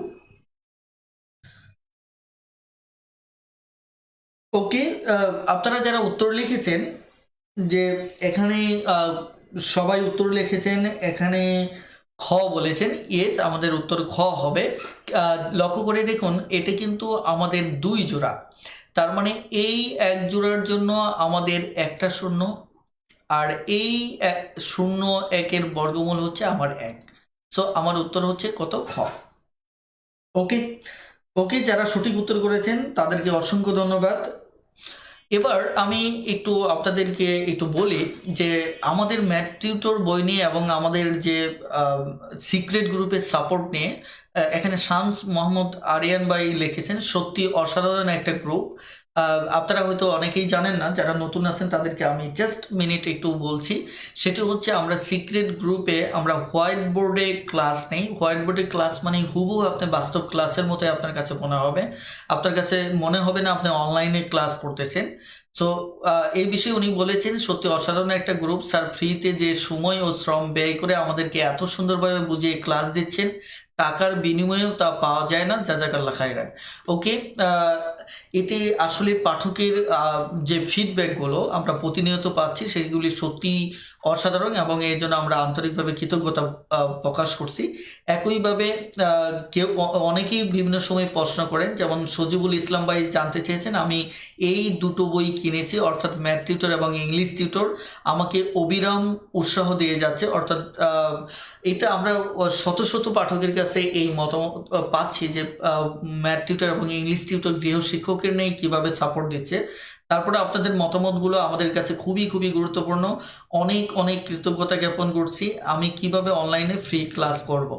ওকে, আপনারা যারা উত্তর লিখেছেন যে এখানে সবাই উত্তর লিখেছেন, এখানে খ বলেছেন, ইয়েস আমাদের উত্তর খ হবে। লক্ষ্য করে দেখুন এটা কিন্তু আমাদের 2 জোড়া, তার মানে এই এক জোড়ার জন্য আমাদের একটা শূন্য, আর এই 0-1-এর বর্গমূল হচ্ছে আমার 1। সো আমার উত্তর হচ্ছে কত? খ। ওকে, ওকে, যারা সঠিক উত্তর করেছেন তাদেরকে অসংখ্য ধন্যবাদ। এবার আমি একটু আপনাদেরকে একটু বলি যে আমাদের ম্যাথ টিউটর বই নিয়ে এবং আমাদের যে সিক্রেট গ্রুপের সাপোর্ট নিয়ে এখানে শামস মোহাম্মদ আরিয়ান ভাই লিখেছেন, সত্যি অসাধারণ একটা গ্রুপ। আপনারা হয়তো অনেকেই জানেন না, যারা নতুন আছেন তাদেরকে আমি জাস্ট মিনিট একটু বলছি। সেটা হচ্ছে আমরা সিক্রেট গ্রুপে আমরা হোয়াইট বোর্ডে ক্লাস নেই। হোয়াইট বোর্ডে ক্লাস মানে হুবহু আপনি বাস্তব ক্লাসের মতোই আপনার কাছে মনে হবে, আপনার কাছে মনে হবে না আপনি অনলাইনে ক্লাস করতেছেন। সো এই বিষয়ে উনি বলেছেন সত্যি অসাধারণ একটা গ্রুপ, স্যার ফ্রিতে যে সময় ও শ্রম ব্যয় করে আমাদেরকে এত সুন্দরভাবে বুঝিয়ে ক্লাস দিচ্ছেন, টাকার বিনিময়েও তা পাওয়া যায় না, জাযাকাল্লাহ খাইরান। ওকে, এটি আসলে পাঠকের যে ফিডব্যাকগুলো আমরা প্রতিনিয়ত পাচ্ছি সেগুলি সত্যি অসাধারণ এবং এর জন্য আমরা আন্তরিকভাবে কৃতজ্ঞতা প্রকাশ করছি। একইভাবে অনেকেই বিভিন্ন সময় প্রশ্ন করেন, যেমন সজিবুল ইসলাম ভাই জানতে চেয়েছেন আমি এই দুটো বই কিনেছি, অর্থাৎ ম্যাথ টিউটর এবং ইংলিশ টিউটর আমাকে অবিরাম উৎসাহ দিয়ে যাচ্ছে, অর্থাৎ এটা আমরা শত শত পাঠকের কাছে এই মতামত পাচ্ছি যে ম্যাথ টিউটর এবং ইংলিশ টিউটর গৃহশিক্ষকের নেই কীভাবে সাপোর্ট দিচ্ছে। তারপরে আপনাদের মতামতগুলো আমাদের কাছে খুবই খুবই গুরুত্বপূর্ণ। অনেক অনেক কৃতজ্ঞতা জ্ঞাপন করছি। আমি কিভাবে অনলাইনে ফ্রি ক্লাস করব।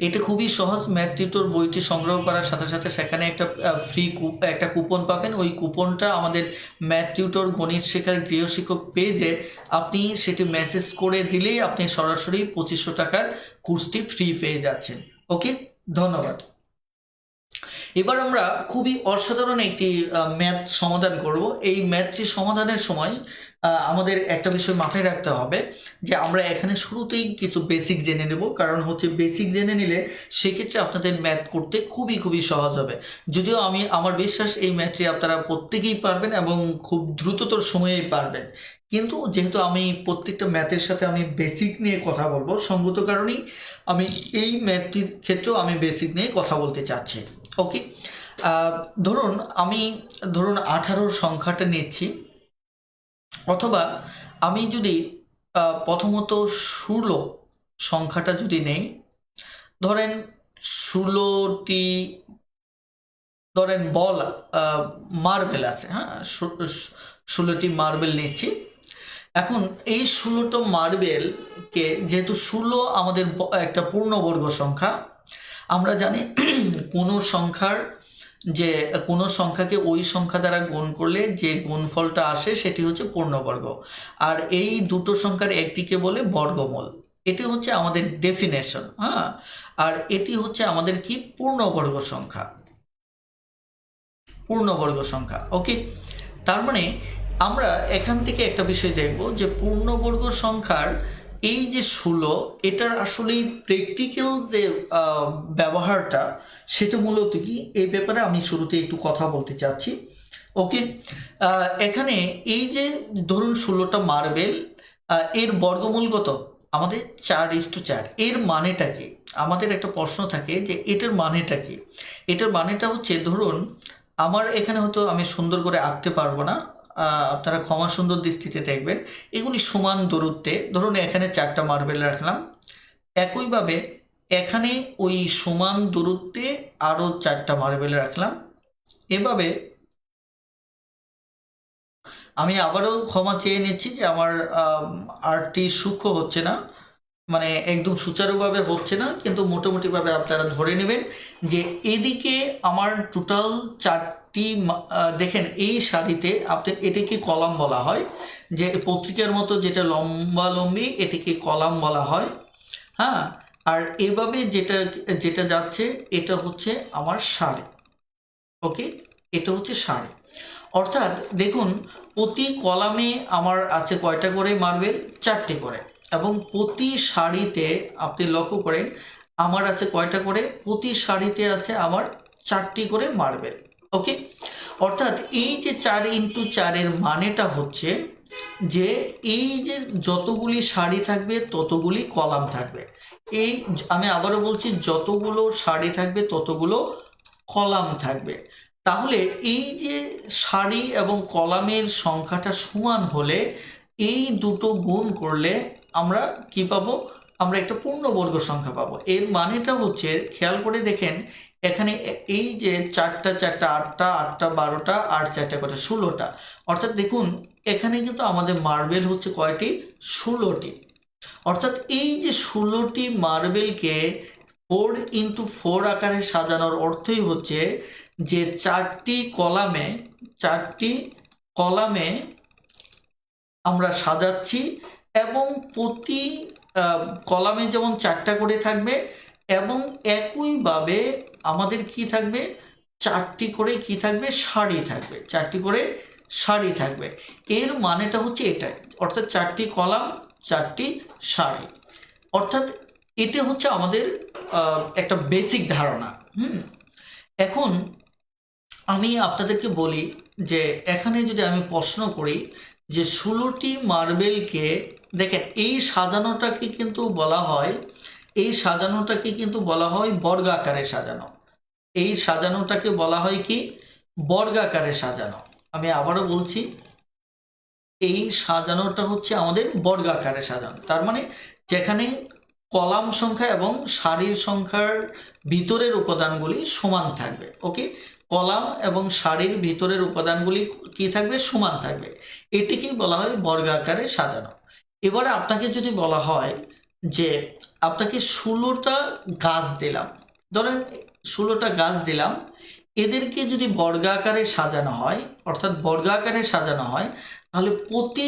এটা খুবই সহজ। ম্যাথ টিউটর বইটি সংগ্রহ করার সাথে সাথে সেখানে একটা ফ্রি একটা কুপন পাবেন। ওই কুপনটা আমাদের ম্যাথ টিউটর গণিত শেখার গৃহশিক্ষক পেজে আপনি সেটি মেসেজ করে দিলেই আপনি সরাসরি 2500 টাকার কোর্সটি ফ্রি পেয়ে যাচ্ছেন। ওকে, ধন্যবাদ। এবার আমরা খুবই অসাধারণ একটি ম্যাথ সমাধান করব। এই ম্যাথটি সমাধানের সময় আমাদের একটা বিষয় মাথায় রাখতে হবে যে আমরা এখানে শুরুতেই কিছু বেসিক জেনে নেব, কারণ হচ্ছে বেসিক জেনে নিলে সেক্ষেত্রে আপনাদের ম্যাথ করতে খুবই খুবই সহজ হবে। যদিও আমার বিশ্বাস এই ম্যাথটি আপনারা প্রত্যেকেই পারবেন এবং খুব দ্রুততর সময়েই পারবেন, কিন্তু যেহেতু আমি প্রত্যেকটা ম্যাথের সাথে আমি বেসিক নিয়ে কথা বলবো, সঙ্গত কারণেই আমি এই ম্যাথটির ক্ষেত্রেও আমি বেসিক নিয়ে কথা বলতে চাচ্ছি। ওকে, ধরুন 18 সংখ্যাটা নিচ্ছি, অথবা আমি যদি প্রথমত 16 সংখ্যাটা যদি নেই, ধরেন 16টি বল মার্বেল আছে, হ্যাঁ 16টি মার্বেল নিচ্ছি। এখন এই 16টা মার্বেলকে, যেহেতু 16 আমাদের একটা পূর্ণবর্গ সংখ্যা, আমরা জানি কোনো সংখ্যাকে ওই সংখ্যা দ্বারা গুণ করলে যে গুণফলটা আসে সেটি হচ্ছে পূর্ণবর্গ, আর এই দুটো সংখ্যার একটিকে বলে বর্গমূল। এটি হচ্ছে আমাদের ডেফিনেশন, হ্যাঁ। আর এটি হচ্ছে আমাদের কি পূর্ণবর্গ সংখ্যা। ওকে, তার মানে আমরা এখান থেকে একটা বিষয় দেখব যে পূর্ণবর্গ সংখ্যার এই যে 16, এটার আসলে প্র্যাকটিক্যাল যে ব্যবহারটা সেটা মূলত কি, এই ব্যাপারে আমি শুরুতে একটু কথা বলতে চাচ্ছি। ওকে, এখানে এই যে ধরুন 16টা মার্বেল, এর বর্গমূল কত? আমাদের 4:4। এর মানেটা কি? আমাদের একটা প্রশ্ন থাকে যে এটার মানেটা কি। এটার মানেটা হচ্ছে, ধরুন আমার এখানে হয়তো আমি সুন্দর করে আঁকতে পারবো না, আপনারা ক্ষমা সুন্দর দৃষ্টিতে দেখবেন। এগুলি সমান দূরত্বে, ধরুন এখানে 4টা মার্বেল রাখলাম, একইভাবে এখানে ওই সমান দূরত্বে আরও 4টা মার্বেল রাখলাম। এভাবে আমি আবারও ক্ষমা চেয়ে নিচ্ছি যে আমার আর্টটি সূক্ষ্ম হচ্ছে না, মানে একদম সুচারুভাবে হচ্ছে না, কিন্তু মোটামুটিভাবে আপনারা ধরে নেবেন যে এদিকে আমার টোটাল 4টি দেখেন এই সারিতে আপনি, এটিকে কলাম বলা হয়, যে পত্রিকার মতো যেটা লম্বালম্বি এটিকে কলাম বলা হয়, হ্যাঁ। আর এভাবে যেটা যাচ্ছে এটা হচ্ছে আমার সারি। ওকে, এটা হচ্ছে সারি। অর্থাৎ দেখুন প্রতি কলামে আমার আছে কয়টা করে মার্বেল? 4টি করে। এবং প্রতি সারিতে আপনি লক্ষ্য করেন আমার আছে কয়টা করে? প্রতি সারিতে আছে আমার 4টি করে মার্বেল। ওকে, অর্থাৎ এই যে 4x4 এর মানেটা হচ্ছে যে এই যে যতগুলি সারি থাকবে ততগুলি কলাম থাকবে। এই আমি আবারও বলছি, যতগুলো সারি থাকবে ততগুলো কলাম থাকবে। তাহলে এই যে সারি এবং কলামের সংখ্যাটা সমান হলে এই দুটো গুণ করলে আমরা কি পাবো? আমরা একটা পূর্ণবর্গ সংখ্যা পাবো। এর মানেটা হচ্ছে, খেয়াল করে দেখেন এখানে এই যে 4টা 4টা 8টা 8টা 12টা আর 4টা কত? 16টা। অর্থাৎ দেখুন এখানে কিন্তু আমাদের মার্বেল হচ্ছে কয়টি? 16টি। অর্থাৎ এই যে 16টি মার্বেলকে 4x4 আকারে সাজানোর অর্থই হচ্ছে যে 4টি কলামে আমরা সাজাচ্ছি, এবং প্রতি কলামে যেমন 4টা করে থাকবে, এবং একইভাবে আমাদের কি থাকবে? 4টি করে কি থাকবে? সারি থাকবে। 4টি করে সারি থাকবে। এর মানেটা হচ্ছে এটাই, অর্থাৎ 4টি কলাম 4টি সারি। অর্থাৎ এটা হচ্ছে আমাদের একটা বেসিক ধারণা। এখন আমি আপনাদেরকে বলি যে এখানে যদি আমি প্রশ্ন করি যে 16টি মার্বেলকে দেখেন এই সাজানোটাকে কিন্তু বলা হয় বর্গাকারে সাজানো। এই সাজানোটাকে বলা হয় কি? বর্গাকারে সাজানো। আমি আবারও বলছি, এই সাজানোটা হচ্ছে আমাদের বর্গাকারে সাজানো। তার মানে যেখানে কলাম সংখ্যা এবং সারির সংখ্যার ভিতরের উপাদানগুলি সমান থাকবে। ওকে, কলাম এবং সারির ভিতরের উপাদানগুলি কি থাকবে? সমান থাকবে। এটিকেই বলা হয় বর্গাকারে সাজানো। এবারে আপনাকে যদি বলা হয় যে আপনাকে 16টা গাছ দিলাম, ধরেন 16টা গাছ দিলাম, এদেরকে যদি বর্গাকারে সাজানো হয়, অর্থাৎ বর্গাকারে সাজানো হয়, তাহলে প্রতি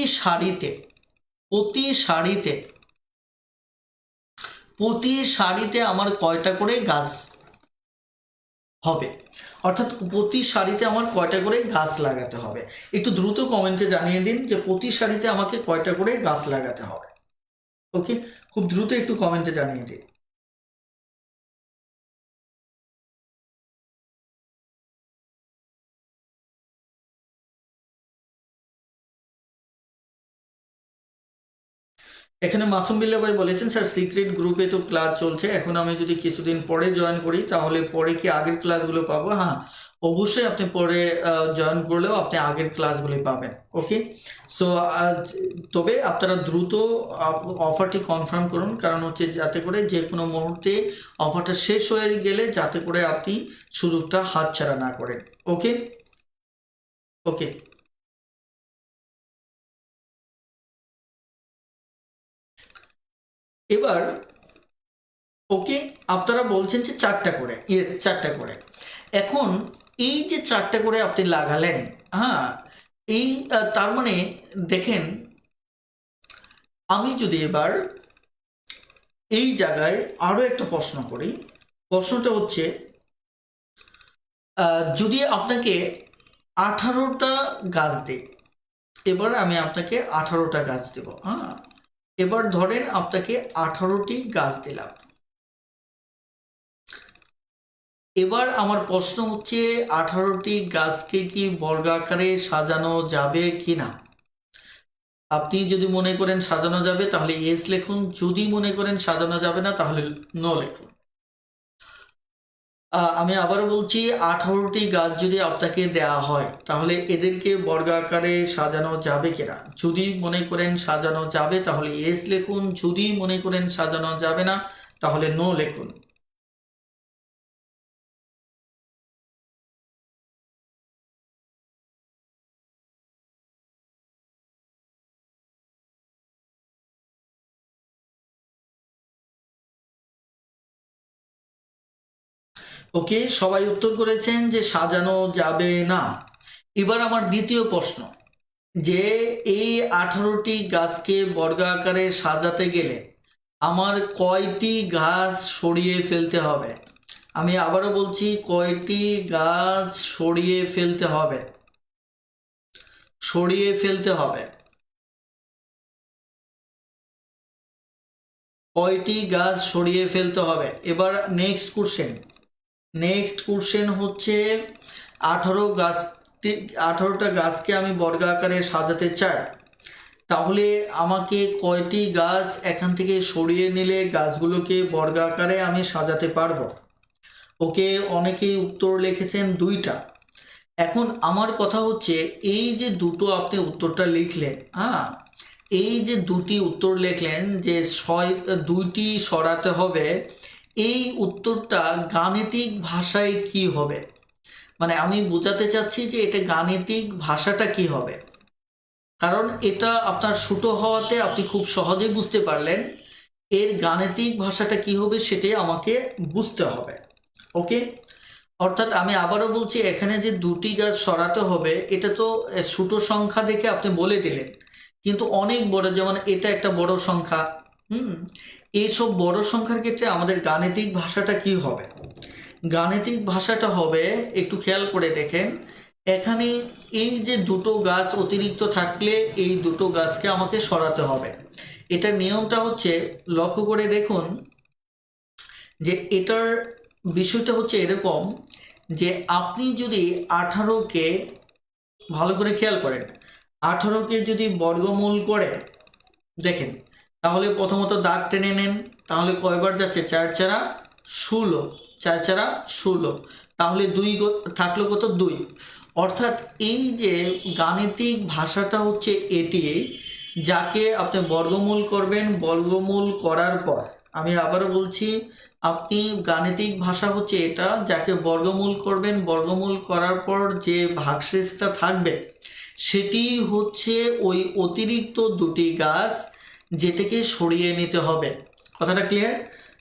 সারিতে আমার কয়টা করে গাছ হবে, অর্থাৎ প্রতি সারিতে আমার কয়টা করে গাছ লাগাতে হবে। একটু দ্রুত কমেন্টে জানিয়ে দিন যে প্রতি সারিতে আমাকে কয়টা করে গাছ লাগাতে হবে। ওকে, খুব দ্রুত একটু কমেন্টে জানিয়ে দিন। এখানে মাসুম বিল্লা ভাই বলেছেন, স্যার সিক্রেট গ্রুপে তো ক্লাস চলছে, এখন আমি যদি কিছুদিন পরে জয়েন করি তাহলে পরে কি আগের ক্লাসগুলো পাবো? হ্যাঁ, অবশ্যই আপনি পরে জয়েন করলেও আপনি আগের ক্লাসগুলি পাবেন। ওকে, সো তবে আপনারা দ্রুত অফারটি কনফার্ম করুন, কারণ হচ্ছে যাতে করে যে কোনো মুহূর্তে অফারটা শেষ হয়ে গেলে যাতে করে আপনি সুযোগটা হাতছাড়া না করেন। ওকে ওকে এবার ওকে, আপনারা বলছেন যে 4টা করে, ইয়েস 4টা করে। এখন এই যে 4টা করে আপনি লাগালেন, হ্যাঁ, এই তার মানে দেখেন, আমি যদি এবার এই জায়গায় আরো একটা প্রশ্ন করি, প্রশ্নটা হচ্ছে যদি আপনাকে 18টা গাছ দিই, এবার আমি আপনাকে 18টা গাছ দেব, হ্যাঁ, এবার ধরেন আপনাকে 18টি গাছ দিলাম। এবার আমার প্রশ্ন হচ্ছে 18টি গাছকে কি বর্গাকারে সাজানো যাবে কিনা? আপনি যদি মনে করেন সাজানো যাবে তাহলে ইয়েস লিখুন, যদি মনে করেন সাজানো যাবে না তাহলে নো লিখুন। আমি আবারও বলছি, 18টি গাছ যদি আপনাকে দেয়া হয় তাহলে এদেরকে বর্গাকারে সাজানো যাবে কিনা? যদি মনে করেন সাজানো যাবে তাহলে ইয়েস লিখুন, যদি মনে করেন সাজানো যাবে না তাহলে নো লিখুন। ওকে, সবাই উত্তর করেছেন যে সাজানো যাবে না। এবার আমার দ্বিতীয় প্রশ্ন, যে এই 18টি গাছকে বর্গাকারে সাজাতে গেলে আমার কয়টি গাছ সরিয়ে ফেলতে হবে? আমি আবারও বলছি, কয়টি গাছ সরিয়ে ফেলতে হবে? সরিয়ে ফেলতে হবে কয়টি গাছ সরিয়ে ফেলতে হবে? এবার নেক্সট কোশ্চেন হচ্ছে 18 গাছ, 18টা গাছকে আমি বর্গাকারে সাজাতে চাই, তাহলে আমাকে কয়টি গাছ এখান থেকে সরিয়ে নিলে গাছগুলোকে বর্গাকারে আমি সাজাতে পারবো? ওকে, অনেকেই উত্তর লিখেছেন 2টা। এখন আমার কথা হচ্ছে, এই যে দুটো আপনি উত্তরটা লিখলেন, হ্যাঁ, এই যে দুটি উত্তর লিখলেন যে 2টি সরাতে হবে, এই উত্তরটা গাণিতিক ভাষায় কি হবে? মানে আমি বোঝাতে চাচ্ছি যে এটা গাণিতিক ভাষাটা কি হবে, কারণ এটা আপনার ছোট হওয়াতে আপনি খুব সহজেই বুঝতে পারলেন, এর গাণিতিক ভাষাটা কি হবে সেটাই আমাকে বুঝতে হবে। ওকে, অর্থাৎ আমি আবারও বলছি, এখানে যে 2টি গাছ সরাতে হবে এটা তো ছোট সংখ্যা দেখে আপনি বলে দিলেন, কিন্তু অনেক বড়, যেমন এটা একটা বড় সংখ্যা, এইসব বড় সংখ্যার ক্ষেত্রে আমাদের গাণিতিক ভাষাটা কি হবে? গাণিতিক ভাষাটা হবে, একটু খেয়াল করে দেখেন, এখানে এই যে দুটো গাছ অতিরিক্ত থাকলে এই দুটো গাছকে আমাকে সরাতে হবে। এটা নিয়মটা হচ্ছে, লক্ষ্য করে দেখুন যে এটার বিষয়টা হচ্ছে এরকম, যে আপনি যদি 18কে, ভালো করে খেয়াল করেন, 18কে যদি বর্গমূল করেন, দেখেন, তাহলে প্রথমত দাগ টেনে নেন, তাহলে কয়বার যাচ্ছে, 4 4 16, 4 4 16, তাহলে দুই থাকলো কত, 2। অর্থাৎ এই যে গাণিতিক ভাষাটা হচ্ছে এটি, যাকে আপনি বর্গমূল করবেন, বর্গমূল করার পর, আমি আবারও বলছি, আপনি গাণিতিক ভাষা হচ্ছে এটা, যাকে বর্গমূল করবেন, বর্গমূল করার পর যে ভাগশেষটা থাকবে সেটি হচ্ছে ওই অতিরিক্ত দুটি গাছ, যেটিকে সরিয়ে নিতে হবে। কথাটা ক্লিয়ার?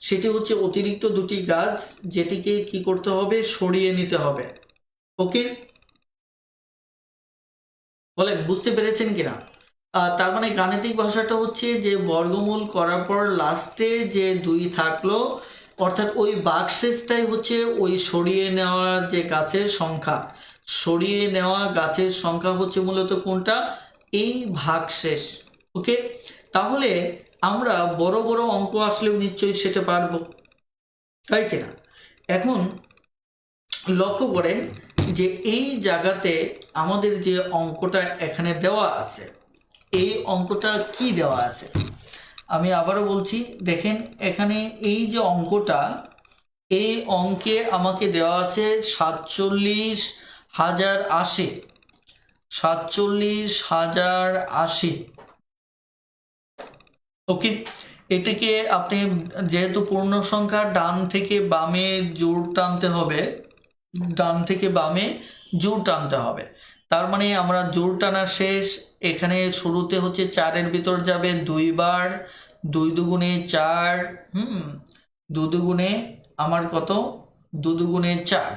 সেটি হচ্ছে অতিরিক্ত দুটি গাছ, যেটিকে কি করতে হবে, সরিয়ে নিতে হবে। ওকে, বলেন বুঝতে পেরেছেন কিনা? তার মানে গাণিতিক ভাষাটা হচ্ছে যে বর্গমূল করার পর লাস্টে যে 2 থাকলো, অর্থাৎ ওই বাক্সেসটাই হচ্ছে ওই সরিয়ে নেওয়া যে গাছের সংখ্যা, সরিয়ে নেওয়া গাছের সংখ্যা হচ্ছে মূলত কোনটা, এই ভাগশেষ। ওকে, তাহলে আমরা বড় বড় অঙ্ক আসলেও নিশ্চয়ই সেটা পারবো, তাই কিনা? এখন লক্ষ্য করেন যে এই জায়গাতে আমাদের যে অঙ্কটা এখানে দেওয়া আছে, এই অঙ্কটা কি দেওয়া আছে, আমি আবারও বলছি, দেখেন এখানে এই যে অঙ্কটা, এই অঙ্কে আমাকে দেওয়া আছে 47,080, 47,080। ওকে, এটাকে আপনি, যেহেতু পূর্ণ সংখ্যা, ডান থেকে বামে জোড় টানতে হবে, ডান থেকে বামে জোড় টানতে হবে। তার মানে আমরা জোড় টানা শেষ, এখানে শুরুতে হচ্ছে 4-এর ভিতর যাবে 2 বার, 2 দুগুণে 4, 2 দুগুণে আমার কত, 2 দুগুণে 4,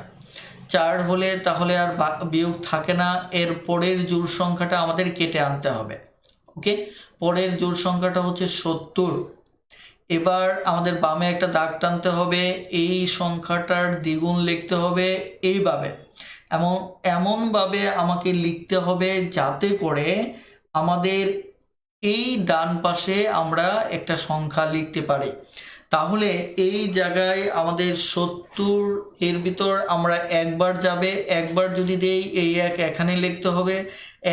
4 হলে তাহলে আর বিয়োগ থাকে না, এর পরের জোড় সংখ্যাটা আমাদের কেটে আনতে হবে। ওকে, পরের জোড় সংখ্যাটা হচ্ছে 70। এবার আমাদের বামে একটা দাগ টানতে হবে, এই সংখ্যাটার দ্বিগুণ লিখতে হবে এইভাবে, এমনভাবে আমাকে লিখতে হবে যাতে করে আমাদের এই ডান পাশে আমরা একটা সংখ্যা লিখতে পারি। তাহলে এই জায়গায় আমাদের 70 এর ভিতর আমরা একবার যাবে, একবার যদি দেই, এই এক এখানে লিখতে হবে,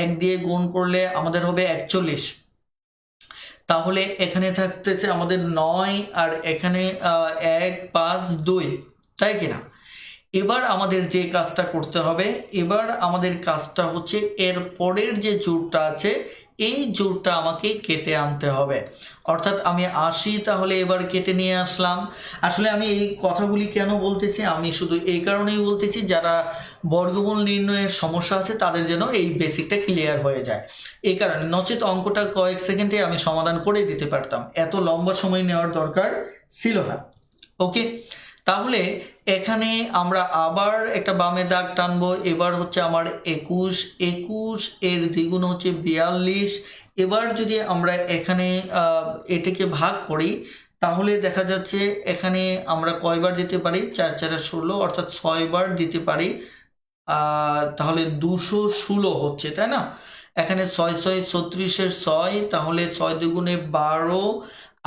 এক দিয়ে গুণ করলে আমাদের হবে 41। তাহলে এখানে থাকতেছে আমাদের 9, আর এখানে 1 5 2, তাই কিনা? এবার আমাদের যে কাজটা করতে হবে, এবার আমাদের কাজটা হচ্ছে এর পরের যে জোড়টা আছে, এই জোড়টা আমাকে কেটে আনতে হবে। অর্থাৎ আমি 80 তাহলে এবার কেটে নিয়ে আসলাম। আসলে আমি এই কথাগুলি কেন বলতেছি, আমি শুধু এই কারণেই বলতেছি, যারা বর্গমূল নির্ণয়ের সমস্যা আছে তাদের জন্য এই বেসিকটা ক্লিয়ার হয়ে যায়, এই কারণে। নচেত অঙ্কটা কয়েক সেকেন্ডে আমি সমাধান করে দিতে পারতাম, এত লম্বা সময় নেওয়ার দরকার ছিল না। ওকে, তাহলে এখানে আমরা আবার একটা বামে দাগ টানবো, এবার হচ্ছে আমার 21, 21 এর দ্বিগুণ হচ্ছে 42। এবার যদি আমরা এখানে এটাকে ভাগ করি, তাহলে দেখা যাচ্ছে এখানে আমরা কয়বার দিতে পারি, 4 4 16, অর্থাৎ 6 বার দিতে পারি। তাহলে 216 হচ্ছে, তাই না? এখানে 6 6 36-এর 6, তাহলে 6 দুগুণে 12,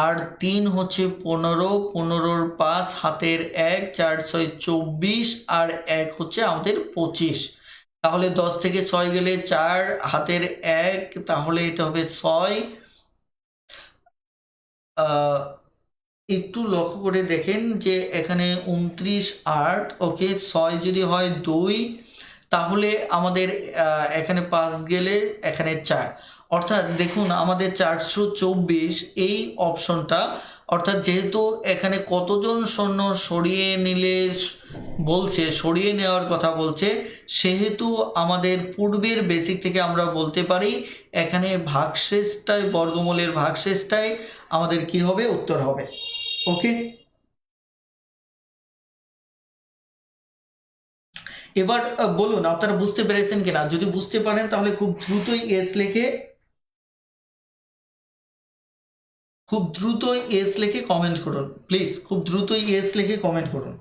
আর 3 হচ্ছে 15, 15-র 5 হাতের 1, 4 6 24, আর 1 হচ্ছে আমাদের 25। তাহলে 10 থেকে 6 গেলে 4 হাতের 1, তাহলে এটা হবে 6। একটু লক্ষ্য করে দেখেন যে এখানে 29 8, ওকে, 6 যদি হয় 2, তাহলে আমাদের এখানে 5 গেলে এখানে 4, অর্থাৎ দেখুন আমাদের 424 এই অপশনটা। অর্থাৎ যেহেতু এখানে কতজন সৈন্য সরিয়ে নিলে বলছে, সরিয়ে নেওয়ার কথা বলছে, সেহেতু আমাদের পূর্বের বেসিক থেকে আমরা বলতে পারি এখানে ভাগশেষটাই, বর্গমূলের ভাগশেষটাই আমাদের কি হবে, উত্তর হবে। ওকে, এবার বলুন আপনারা বুঝতে পেরেছেন কিনা? যদি বুঝতে পারেন তাহলে খুব দ্রুতই এস লিখে, কমেন্ট করুন প্লিজ, খুব দ্রুতই এস লিখে কমেন্ট করুন।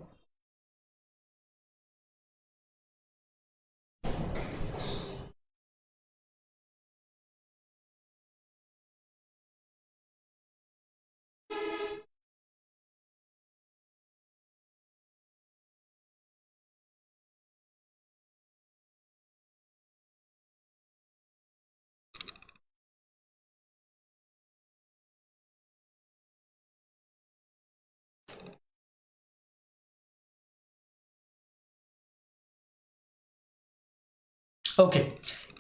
ওকে,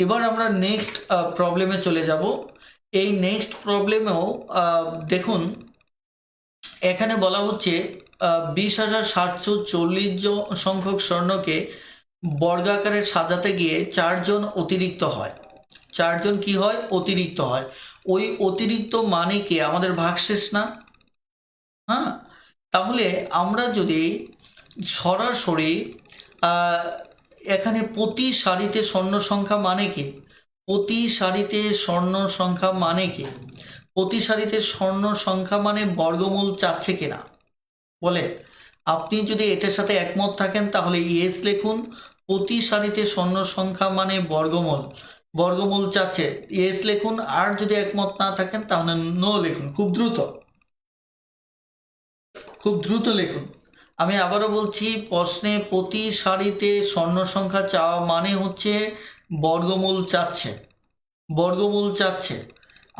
এবার আমরা নেক্সট প্রবলেমে চলে যাব। এই নেক্সট প্রবলেমেও দেখুন এখানে বলা হচ্ছে 20,740 সংখ্যক স্বর্ণকে বর্গাকারে সাজাতে গিয়ে 4 জন অতিরিক্ত হয়। 4 জন কি হয়? অতিরিক্ত হয়। ওই অতিরিক্ত মানে কি? আমাদের ভাগশেষ না? হ্যাঁ, তাহলে আমরা যদি সরাসরি এখানে প্রতি সারিতে স্বর্ণ সংখ্যা মানে কি? প্রতি সারিতে স্বর্ণ সংখ্যা মানে কি? প্রতি সারিতে স্বর্ণ সংখ্যা মানে বর্গমূল চাচ্ছে কিনা বলে? আপনি যদি এটার সাথে একমত থাকেন তাহলে ইয়েস লিখুন। প্রতি সারিতে স্বর্ণ সংখ্যা মানে বর্গমূল, বর্গমূল চাচ্ছে, ইয়েস লিখুন। আর যদি একমত না থাকেন তাহলে নো লিখুন। খুব দ্রুত, খুব দ্রুত লিখুন। আমি আবারও বলছি, প্রশ্নে প্রতি সারিতে স্বর্ণ সংখ্যা চাওয়া মানে হচ্ছে বর্গমূল চাচ্ছে, বর্গমূল চাচ্ছে।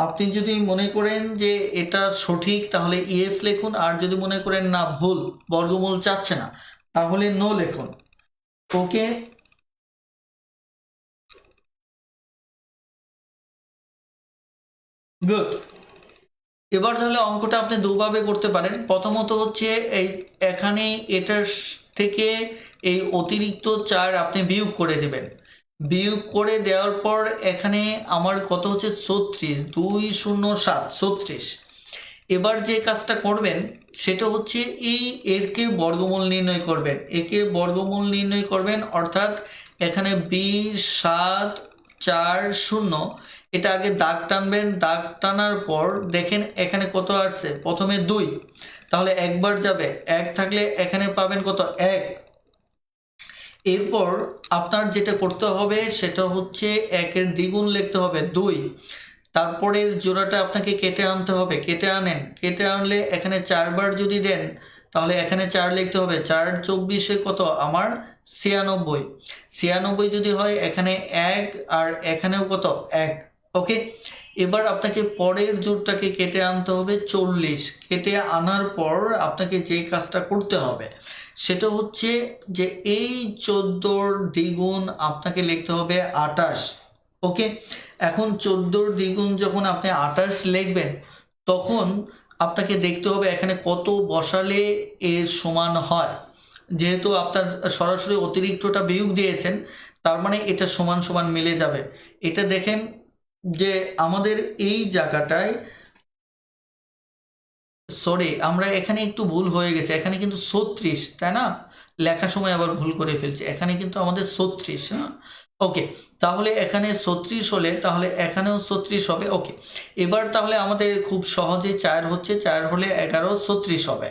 আপনি যদি মনে করেন যে এটা সঠিক তাহলে ইয়েস লিখুন, আর যদি মনে করেন না ভুল, বর্গমূল চাচ্ছে না, তাহলে নো লিখুন। ওকে, গুড। এবার তাহলে অঙ্কটা আপনি দুভাবে করতে পারেন। প্রথমত হচ্ছে এই এখানে এটার থেকে এই অতিরিক্ত 4 আপনি বিয়োগ করে দেবেন। বিয়োগ করে দেওয়ার পর এখানে আমার কত হচ্ছে 36, 207 36। এবার যে কাজটা করবেন সেটা হচ্ছে এরকে বর্গমূল নির্ণয় করবেন, একে বর্গমূল নির্ণয় করবেন, অর্থাৎ এখানে 20,740 এটা আগে দাগ টানবেন। দাগ টানার পর দেখেন এখানে কত আসছে, প্রথমে 2, তাহলে একবার যাবে, 1 থাকলে এখানে পাবেন কত, 1। এরপর আপনার যেটা করতে হবে সেটা হচ্ছে 1-এর দ্বিগুণ লিখতে হবে 2। তারপরের জোড়াটা আপনাকে কেটে আনতে হবে, কেটে আনেন, কেটে আনলে এখানে 4 বার যদি দেন তাহলে এখানে 4 লিখতে হবে। 4 24-এ কত আমার 96, 96 যদি হয় এখানে 1, আর এখানেও কত 1। ওকে, এবার আপনাকে পরের জোড়টাকে কেটে আনতে হবে 40। কেটে আনার পর আপনাকে যে কাজটা করতে হবে সেটা হচ্ছে যে এই 14-র দ্বিগুণ আপনাকে লিখতে হবে 28। ওকে, এখন 14-র দ্বিগুণ যখন আপনি 28 লিখবেন তখন আপনাকে দেখতে হবে এখানে কত বসালে এর সমান হয়। যেহেতু আপনার সরাসরি অতিরিক্তটা বিয়োগ দিয়েছেন তার মানে এটা সমান সমান মিলে যাবে। এটা দেখেন যে আমাদের এই জায়গাটায়, সরি আমরা এখানে একটু ভুল হয়ে গেছে, এখানে কিন্তু 36, তাই না? লেখার সময় আবার ভুল করে ফেলছি, এখানে কিন্তু আমাদের 36। হ্যাঁ, ওকে, তাহলে এখানে 36 হলে তাহলে এখানেও 36 হবে। ওকে, এবার তাহলে আমাদের খুব সহজে 4 হচ্ছে, 4 হলে 11, 36 হবে।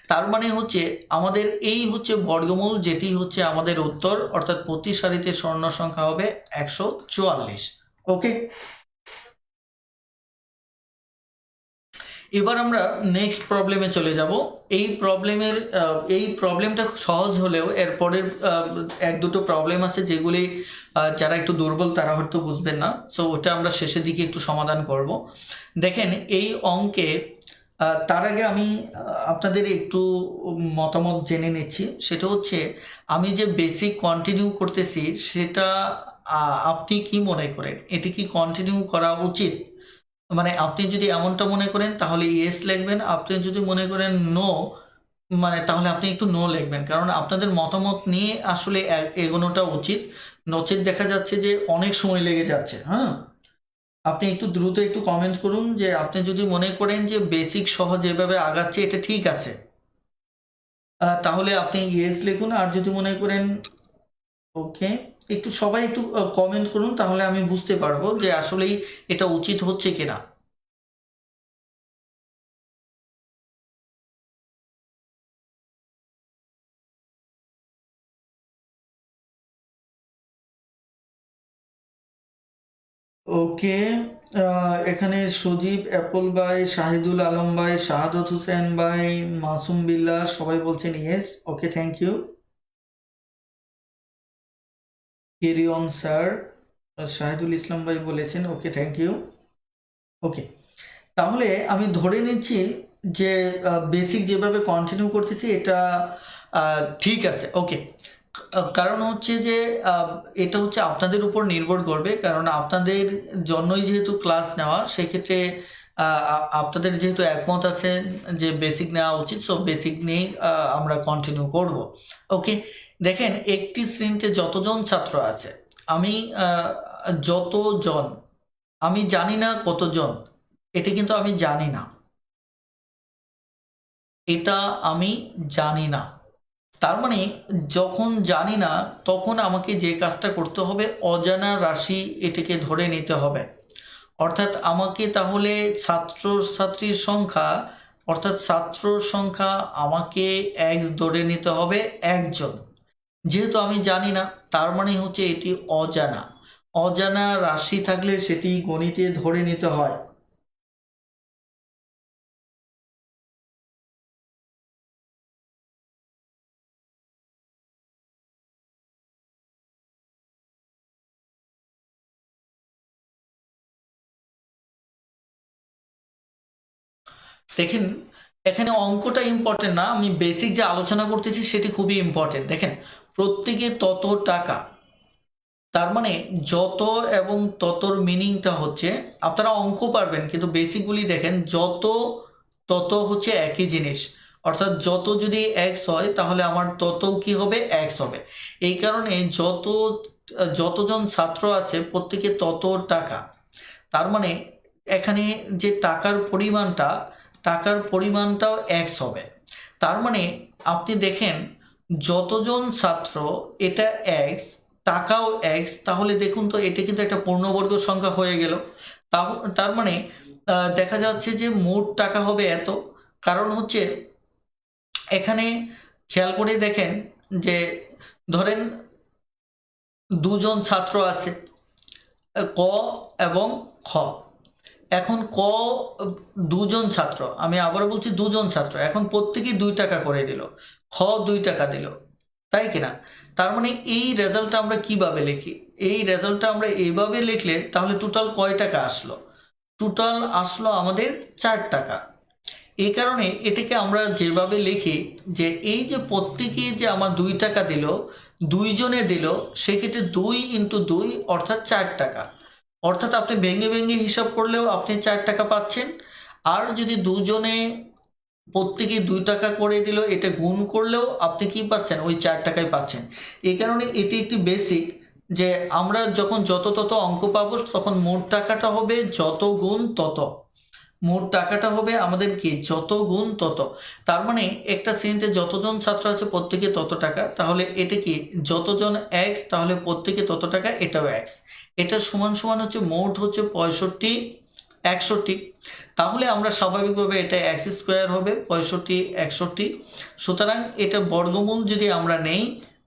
তার মানে হচ্ছে আমাদের এই হচ্ছে বর্গমূল, যেটি হচ্ছে আমাদের উত্তর, অর্থাৎ প্রতি সারিতে স্বর্ণ সংখ্যা হবে 144। ওকে, এবার আমরা নেক্সট প্রবলেমে চলে যাব। এই প্রবলেমটা সহজ হলেও এর পরের 1-2টো প্রবলেম আছে যেগুলি যারা একটু দুর্বল তারা হয়তো বুঝবেন না, সো ওটা আমরা শেষের দিকে একটু সমাধান করব। দেখেন এই অঙ্কে তার আগে আমি আপনাদের একটু মতামত জেনে নিচ্ছি। সেটা হচ্ছে আমি যে বেসিক কন্টিনিউ করতেছি সেটা আপনি কি মনে করেন, এটি কি কন্টিনিউ করা উচিত? মানে আপনি যদি এমনটা মনে করেন তাহলে ইয়েস লিখবেন, আপনি যদি মনে করেন নো মানে তাহলে আপনি একটু নো লিখবেন, কারণ আপনাদের মতামত নিয়ে আসলে এগোনোটা উচিত। নচেত দেখা যাচ্ছে যে অনেক সময় লেগে যাচ্ছে। হ্যাঁ, আপনি একটু দ্রুত একটু কমেন্ট করুন যে আপনি যদি মনে করেন যে বেসিক সহ যেভাবে আগাচ্ছে এটা ঠিক আছে, তাহলে আপনি ইয়েস লিখুন। আর যদি মনে করেন ওকে, একটু সবাই একটু কমেন্ট করুন, তাহলে আমি বুঝতে পারবো যে আসলেই এটা উচিত হচ্ছে কিনা। ওকে, এখানে সজীব, অ্যাপল ভাই, শাহিদুল আলম ভাই, শাহাদত হোসেন ভাই, মাসুম বিল্লাহ সবাই বলছেন yes. Okay, thank you. Carry on sir, Shahidul Islam ভাই বলেছেন ওকে, থ্যাংক ইউ। ওকে, তাহলে আমি ধরে নিচ্ছি যে বেসিক যেভাবে কন্টিনিউ করতেছি এটা ঠিক আছে। ওকে, কারণ হচ্ছে যে এটা হচ্ছে আপনাদের উপর নির্ভর করবে, কারণ আপনাদের জন্যই যেহেতু ক্লাস নেওয়া, সেক্ষেত্রে আপনাদের যেহেতু একমত আছে যে বেসিক নেওয়া উচিত, সো বেসিক নিয়েই আমরা কন্টিনিউ করব। ওকে, দেখেন একটি শ্রেণীতে যতজন ছাত্র আছে, আমি যতজন, আমি জানি না কতজন, এটা কিন্তু আমি জানি না, এটা আমি জানি না। তার মানে যখন জানি না, তখন আমাকে যে কাজটা করতে হবে, অজানা রাশি এটাকে ধরে নিতে হবে। অর্থাৎ আমাকে তাহলে ছাত্রছাত্রীর সংখ্যা, অর্থাৎ ছাত্র সংখ্যা আমাকে এক্স ধরে নিতে হবে একজন। যেহেতু আমি জানি না, তার মানে হচ্ছে এটি অজানা। অজানা রাশি থাকলে সেটি গণিতে ধরে নিতে হয়। দেখেন, এখানে অঙ্কটা ইম্পর্টেন্ট না, আমি বেসিক যে আলোচনা করতেছি সেটি খুবই ইম্পর্টেন্ট। দেখেন, প্রত্যেকে তত টাকা, তার মানে যত এবং ততর মিনিংটা হচ্ছে, আপনারা অঙ্ক পারবেন কিন্তু বেসিকগুলি দেখেন, যত তত হচ্ছে একই জিনিস। অর্থাৎ যত যদি এক্স হয় তাহলে আমার ততও কি হবে, এক্স হবে। এই কারণে যতজন ছাত্র আছে প্রত্যেকে তত টাকা, তার মানে এখানে যে টাকার পরিমাণটাও এক্স হবে। তার মানে আপনি দেখেন, যতজন ছাত্র এটা এক্স, টাকাও এক্স, তাহলে দেখুন তো এটা কিন্তু একটা পূর্ণবর্গ সংখ্যা হয়ে গেল। তার মানে দেখা যাচ্ছে যে মোট টাকা হবে এত। কারণ হচ্ছে এখানে খেয়াল করে দেখেন যে ধরেন দুজন ছাত্র আছে, ক এবং খ। এখন দুজন ছাত্র, আমি আবারও বলছি দুজন ছাত্র, এখন প্রত্যেকেই 2 টাকা করে দিল, খ 2 টাকা দিল, তাই কিনা? তার মানে এই রেজাল্টটা আমরা কিভাবে লিখি? এই রেজাল্টটা আমরা এইভাবে লিখলে তাহলে টোটাল কয় টাকা আসলো? টোটাল আসলো আমাদের 4 টাকা। এই কারণে এটাকে আমরা যেভাবে লিখি যে এই যে প্রত্যেকে যে আমার 2 টাকা দিল, দুইজনে দিল, সেক্ষেত্রে 2 × 2 অর্থাৎ 4 টাকা। অর্থাৎ আপনি ভেঙে ভেঙে হিসাব করলেও আপনি 4 টাকা পাচ্ছেন। আর যদি দুজনে প্রত্যেকে 2 টাকা করে দিল, এটা গুণ করলেও আপনি কি পাচ্ছেন, ওই 4 টাকাই পাচ্ছেন। এই কারণে এটি একটি বেসিক, যে আমরা যখন যত তত অঙ্ক পাবো তখন মোট টাকাটা হবে যত গুণ তত। মোট টাকাটা হবে আমাদের কি, যত গুণ তত। তার মানে একটা শ্রেণীতে যতজন ছাত্র আছে প্রত্যেকে তত টাকা, তাহলে এটা কি, যতজন এক্স তাহলে প্রত্যেকে তত টাকা, এটাও এক্স। এটা সমান সমান হচ্ছে মোট হচ্ছে 65 61। তাহলে আমরা স্বাভাবিকভাবে এটা এক্স স্কোয়ার হবে 65 61। সুতরাং এটা বর্গমূল যদি আমরা নেই,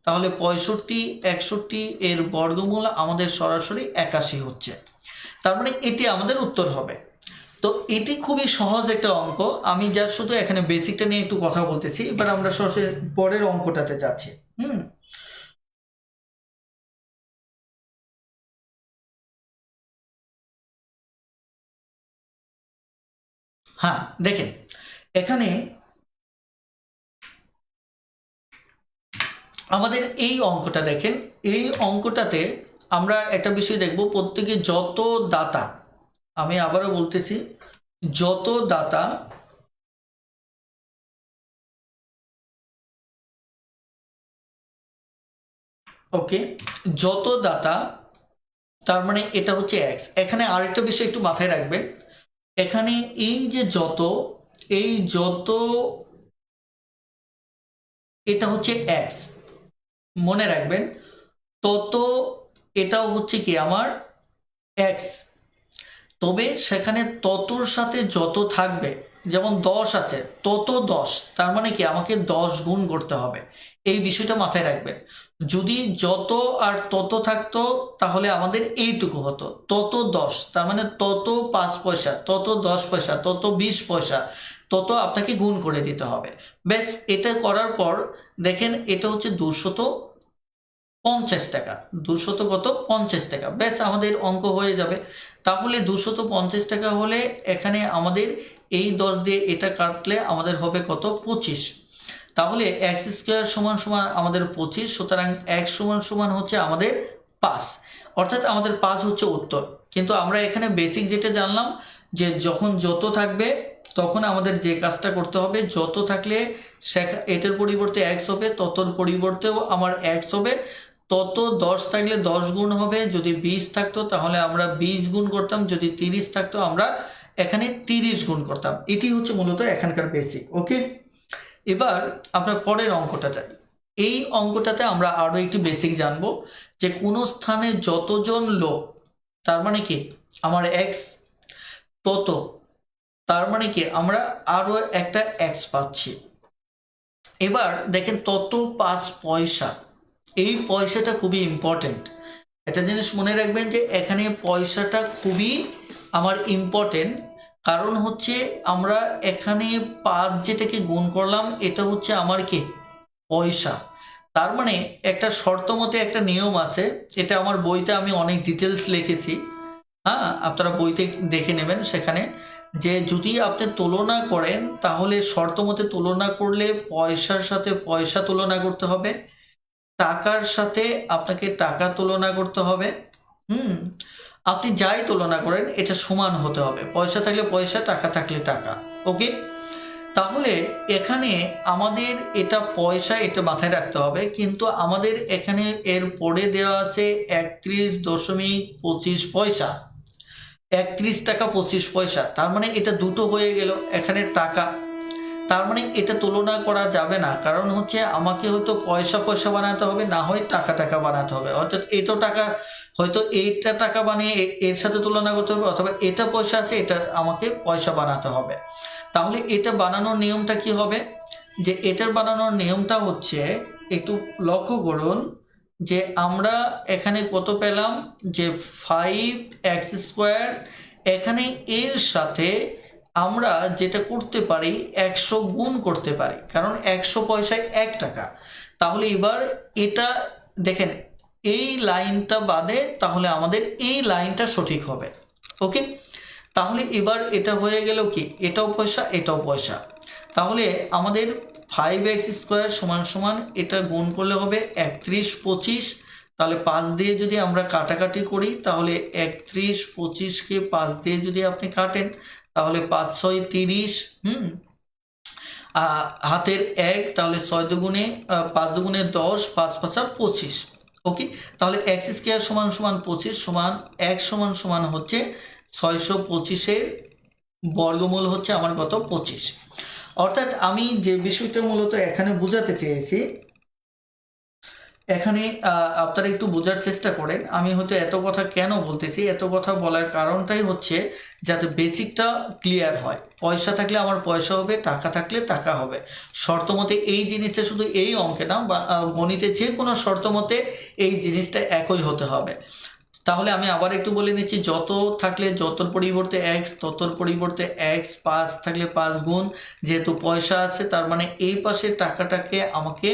তাহলে 65 61 এর বর্গমূল আমাদের সরাসরি 81 হচ্ছে। তার মানে এটি আমাদের উত্তর হবে। তো এটি খুবই সহজ একটা অঙ্ক, আমি জাস্ট শুধু এখানে বেসিকটা নিয়ে একটু কথা বলতেছি। এবার আমরা সরাসরি পরের অঙ্কটাতে যাচ্ছি। হ্যাঁ, দেখেন এখানে আমাদের এই অঙ্কটা দেখেন, এই অঙ্কটাতে আমরা একটা বিষয় দেখব, প্রত্যেকে যত দাতা, আমি আবারও বলতেছি, যত দাতা ওকে, যত দাতা, তার মানে এটা হচ্ছে এক্স। এখানে আরেকটা বিষয় একটু মাথায় রাখবেন, এখানে এই যে যত, এই যত, এটা হচ্ছে এক্স, মনে রাখবেন। তত, এটাও হচ্ছে কি আমার এক্স। তবে সেখানে ততর সাথে যত থাকবে, যেমন 10 আছে, তত 10, তার মানে কি আমাকে 10 গুণ করতে হবে। এই বিষয়টা মাথায় রাখবেন। যদি যত আর তত থাকতো তাহলে আমাদের এইটুকু হতো, তত 10, তার মানে তত 5 পয়সা, তত 10 পয়সা, তত 20 পয়সা, তত আপনাকে গুণ করে দিতে হবে। ব্যাস, এটা করার পর দেখেন এটা হচ্ছে 250 টাকা। 250 টাকা, ব্যাস আমাদের অঙ্ক হয়ে যাবে। তাহলে 250 টাকা হলে এখানে আমাদের এই 10 দিয়ে এটা কাটলে আমাদের হবে কত, 25। তাহলে এক্স স্কোয়ার সমান সমান আমাদের 25, সুতরাং এক্স সমান সমান হচ্ছে আমাদের 5, অর্থাৎ আমাদের 5 হচ্ছে উত্তর। কিন্তু আমরা এখানে বেসিক যেটা জানলাম যে যখন যত থাকবে তখন আমাদের যে কাজটা করতে হবে, যত থাকলে এটার পরিবর্তে এক্স হবে, ততর পরিবর্তেও আমার এক্স হবে, তত 10 থাকলে 10 গুণ হবে, যদি 20 থাকতো তাহলে আমরা 20 গুণ করতাম, যদি 30 থাকতো আমরা এখানে 30 গুণ করতাম। এটি হচ্ছে মূলত এখানকার বেসিক। ওকে, এবার আমরা পরের অঙ্কটা যাই। এই অঙ্কটাতে আমরা আরো একটি বেসিক জানবো যে কোন স্থানে যতজন লোক, তার মানে কি আমার এক্স, তত, তার মানে কি আমরা আরো একটা এক্স পাচ্ছি। এবার দেখেন তত 5 পয়সা, এই পয়সাটা খুবই ইম্পর্টেন্ট। একটা জিনিস মনে রাখবেন যে এখানে পয়সাটা খুবই আমার ইম্পর্টেন্ট, কারণ হচ্ছে আমরা এখানে 5 যেটাকে গুণ করলাম এটা হচ্ছে আমার কি পয়সা। তার মানে একটা শর্ত মতে একটা নিয়ম আছে, এটা আমার বইতে আমি অনেক ডিটেলস লিখেছি, হ্যাঁ আপনারা বইতে দেখে নেবেন সেখানে, যে যদি আপনি তুলনা করেন তাহলে শর্ত মতে তুলনা করলে পয়সার সাথে পয়সা তুলনা করতে হবে, টাকার সাথে আপনাকে টাকা তুলনা করতে হবে। আপনি যাই তুলনা করেন এটা সমান হতে হবে, পয়সা থাকলে পয়সা, টাকা থাকলে টাকা। ওকে, তাহলে এখানে আমাদের এটা পয়সা, এটা মাথায় রাখতে হবে, কিন্তু আমাদের এখানে এর পরে দেওয়া আছে 31.25 পয়সা, 31 টাকা 25 পয়সা, তার মানে এটা দুটো হয়ে গেল এখানে টাকা। তার মানে এটা তুলনা করা যাবে না, কারণ হচ্ছে আমাকে হয়তো পয়সা পয়সা বানাতে হবে, না হয় টাকা টাকা বানাতে হবে, অর্থাৎ এটাও টাকা, হয়তো এইটা টাকা বানিয়ে এর সাথে তুলনা করতে হবে, অথবা এটা পয়সা আছে এটা আমাকে পয়সা বানাতে হবে। তাহলে এটা বানানোর নিয়মটা কি হবে, যে এটার বানানোর নিয়মটা হচ্ছে, একটু লক্ষ্য করুন যে আমরা এখানে কত পেলাম, যে 5x², এখানে এর সাথে আমরা যেটা করতে পারি 100 গুণ করতে পারি, কারণ 100 পয়সায় 1 টাকা। তাহলে এবার এটা দেখেন এই লাইনটা বাদে তাহলে আমাদের এই লাইনটা সঠিক হবে। ওকে, তাহলে এবার এটা হয়ে গেল কি, এটাও পয়সা এটাও পয়সা, তাহলে আমাদের 5x² সমান সমান এটা গুণ করলে হবে 31.25, তাহলে 5 দিয়ে যদি আমরা কাটাকাটি করি তাহলে 31.25কে 5 দিয়ে যদি আপনি কাটেন তাহলে 5 6 30, হাতের 1, তাহলে 6 দুগুণে 5 দুগুণে 10, 5 5 25। ওকে, তাহলে x² সমান সমান 25 সমান x সমান সমান হচ্ছে 625-এর বর্গমূল হচ্ছে আমার কত 25। অর্থাৎ আমি যে বিষয়টা মূলত এখানে বোঝাতে চেয়েছি, এখানে আপনারা একটু বোঝার চেষ্টা করেন। আমি হয়তো এত কথা কেন বলতেছি, এত কথা বলার কারণটাই হচ্ছে যাতে বেসিকটা ক্লিয়ার হয়। পয়সা থাকলে আমার পয়সা হবে, টাকা থাকলে টাকা হবে, শর্ত মতে এই জিনিসটা শুধু এই অঙ্কে না, বা গণিতে যে কোনো শর্ত মতে এই জিনিসটা একই হতে হবে। তাহলে আমি আবার একটু বলে নিচ্ছি, যত থাকলে যতর পরিবর্তে এক্স, ততর পরিবর্তে এক্স, 5 থাকলে 5 গুণ, যেহেতু পয়সা আছে তার মানে এই পাশে টাকাটাকে আমাকে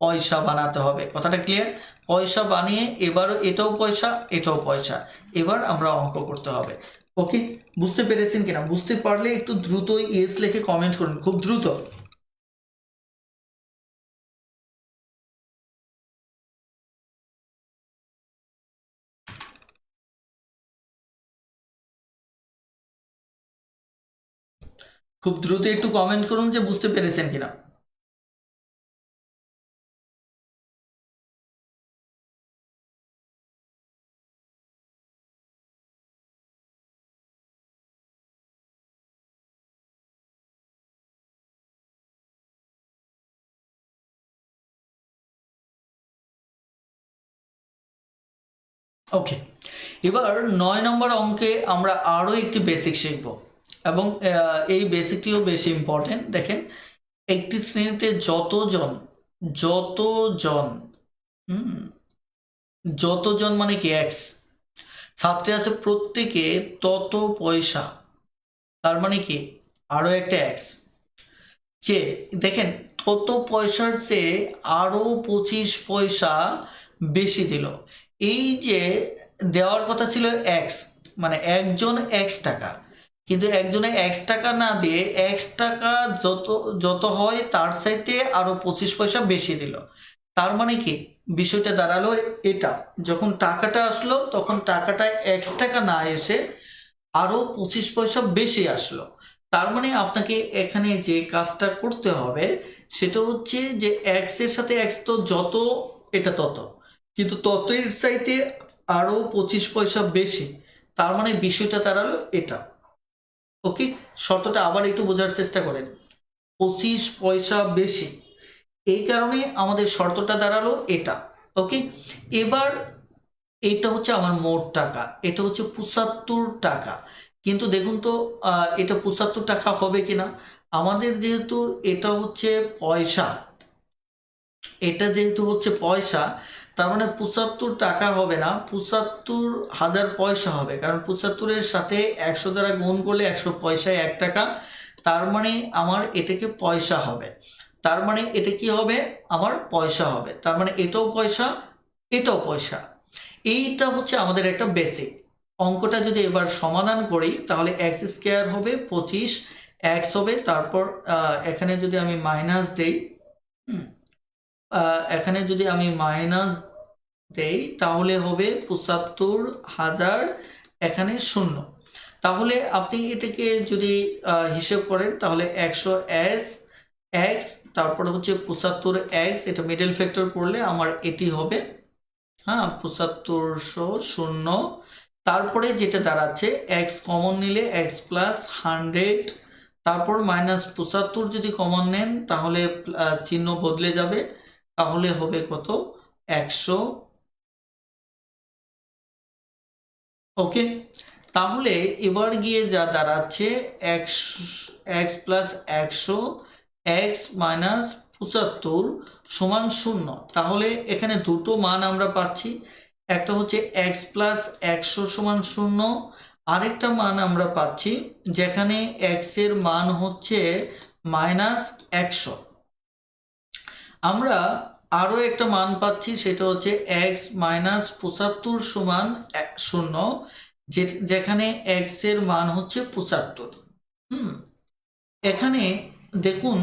পয়সা বানাতে হবে। কথাটা ক্লিয়ার? পয়সা বানিয়ে এবার এটাও পয়সা এটাও পয়সা, এবার আমরা অঙ্ক করতে হবে। ওকে, বুঝতে পেরেছেন কিনা? বুঝতে পারলে একটু দ্রুত ইয়েস লিখে কমেন্ট করুন, খুব দ্রুত। খুব দ্রুত একটু কমেন্ট করুন যে বুঝতে পেরেছেন কিনা। ওকে, এবার 9 নম্বর অঙ্কে আমরা আরও একটি বেসিক শিখব, এবং এই বেসিকটিও বেশি ইম্পর্টেন্ট। দেখেন, একটি শ্রেণীতে যতজন যতজন যতজন মানে কি এক্স ছাত্রী আছে, প্রত্যেকে তত পয়সা, তার মানে কি আরো একটা এক্স, চেয়ে দেখেন তত পয়সার চেয়ে আরো 25 পয়সা বেশি দিল। এই যে দেওয়ার কথা ছিল এক্স, মানে একজন এক্স টাকা, কিন্তু একজনে এক্স টাকা না দিয়ে এক্স টাকা যত যত হয় তার চাইতে আরো 25 পয়সা বেশি দিল। তার মানে কি বিষয়টা দাঁড়ালো এটা, যখন টাকাটা আসলো তখন টাকাটা এক্স টাকা না এসে আরো 25 পয়সা বেশি আসলো। তার মানে আপনাকে এখানে যে কাজটা করতে হবে সেটা হচ্ছে যে এক্স এর সাথে এক্স তো যত, এটা তত, কিন্তু ততের চাইতে আরো 25 পয়সা বেশি। তার মানে বিষয়টা দাঁড়ালো এটা। ওকে, শর্তটা আবার একটু বোঝার চেষ্টা করেন। 25 পয়সা বেশি, এই কারণে আমাদের শর্তটা দাঁড়ালো এটা। ওকে, এবার এটা হচ্ছে আমার মোট টাকা, এটা হচ্ছে 75 টাকা। কিন্তু দেখুন তো এটা 75 টাকা হবে কিনা। আমাদের যেহেতু এটা হচ্ছে পয়সা, এটা যেহেতু হচ্ছে পয়সা, তার মানে 75 টাকা হবে না, 75,000 পয়সা হবে। কারণ 75-এর সাথে 100 দ্বারা গুণ করলে 100 পয়সায় 1 টাকা। তার মানে আমার এটাকে পয়সা হবে, তার মানে এটা কি হবে, আমার পয়সা হবে। তার মানে এটাও পয়সা, এটাও পয়সা। এইটা হচ্ছে আমাদের একটা বেসিক অঙ্কটা। যদি এবার সমাধান করি তাহলে এক্স স্কোয়ার হবে 25, এক্স হবে, তারপর এখানে যদি আমি মাইনাস দেই, এখানে যদি আমি মাইনাস দেই তাহলে হবে 75,000, এখানে শূন্য। তাহলে আপনি এটাকে যদি হিসেব করেন তাহলে 100 এস এক্স, তারপরে হচ্ছে 75 এক্স, এটা মিডল ফ্যাক্টর করলে আমার এটি হবে, হ্যাঁ 7500 শূন্য। তারপরে যেটা দাঁড়াচ্ছে এক্স কমন নিলে এক্স প্লাস 100, তারপর মাইনাস 75 যদি কমন নেন তাহলে চিহ্ন বদলে যাবে, তাহলে হবে কত 100। ওকে, তাহলে এবার গিয়ে যা দাঁড়াচ্ছে x x plus 100 x minus 75 সমান শূন্য। তাহলে এখানে দুটো মান আমরা পাচ্ছি, একটা হচ্ছে এক্স প্লাস 100 সমান শূন্য, আরেকটা মান আমরা পাচ্ছি যেখানে এক্স এর মান হচ্ছে মাইনাস 100। আমরা আরো একটা মান পাচ্ছি, সেটা হচ্ছে এক্স মাইনাস 75 সমান শূন্য, যেখানে এক্স এর মান হচ্ছে 75। এখানে দেখুন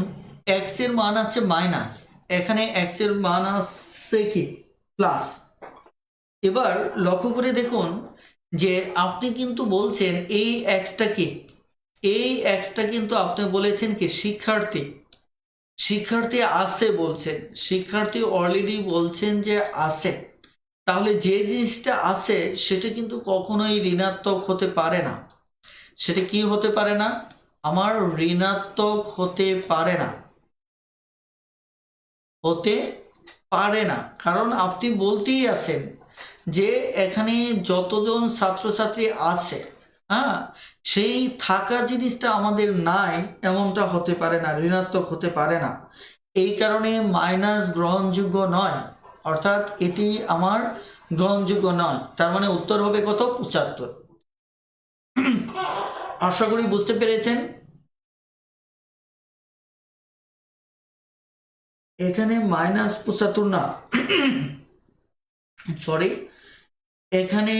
এক্স এর মান আছে মাইনাস, এখানে এক্স এর মান আসছে কি প্লাস। এবার লক্ষ্য করে দেখুন যে আপনি কিন্তু বলছেন এই এক্সটা কি, এই এক্সটা কিন্তু আপনি বলেছেন কি শিক্ষার্থী, শিক্ষার্থী আছে বলছেন, শিক্ষার্থী অলরেডি বলছেন যে আছে। তাহলে যে জিনিসটা আছে সেটা কিন্তু কখনোই ঋণাত্মক হতে পারে না। সেটা কি হতে পারে না, আমার ঋণাত্মক হতে পারে না, হতে পারে না। কারণ আপনি বলতেই আছেন যে এখানে যতজন ছাত্রছাত্রী আছে, হ্যাঁ সেই থাকা জিনিসটা আমাদের নাই, এমনটা হতে পারে না, ঋণাত্মক হতে পারে না। এই কারণে মাইনাস গ্রহণযোগ্য নয়, অর্থাৎ এটি আমার গ্রহণযোগ্য নয়। তার মানে উত্তর হবে কত 75। আশা করি বুঝতে পেরেছেন। এখানে মাইনাস 75 না, সরি, এখানে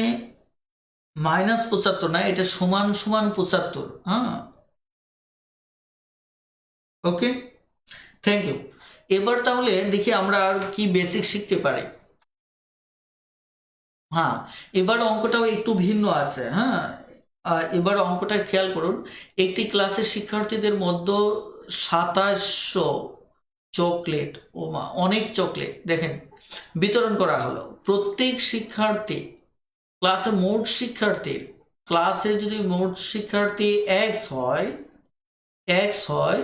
মাইনাস 75 না, এটা সমান সমান 75। হ্যাঁ, ওকে, থ্যাংক ইউ। এবার তাহলে দেখি আমরা আর কি বেসিক শিখতে পারি। হ্যাঁ, এবার অঙ্কটাও একটু ভিন্ন আছে। হ্যাঁ, এবার অঙ্কটা খেয়াল করুন। একটি ক্লাসের শিক্ষার্থীদের মধ্যে 2700 চকলেট, ও মা অনেক চকলেট দেখেন বিতরণ করা হলো। প্রত্যেক শিক্ষার্থী, ক্লাসে মোট শিক্ষার্থীর, ক্লাসে যদি মোট শিক্ষার্থী এক্স হয়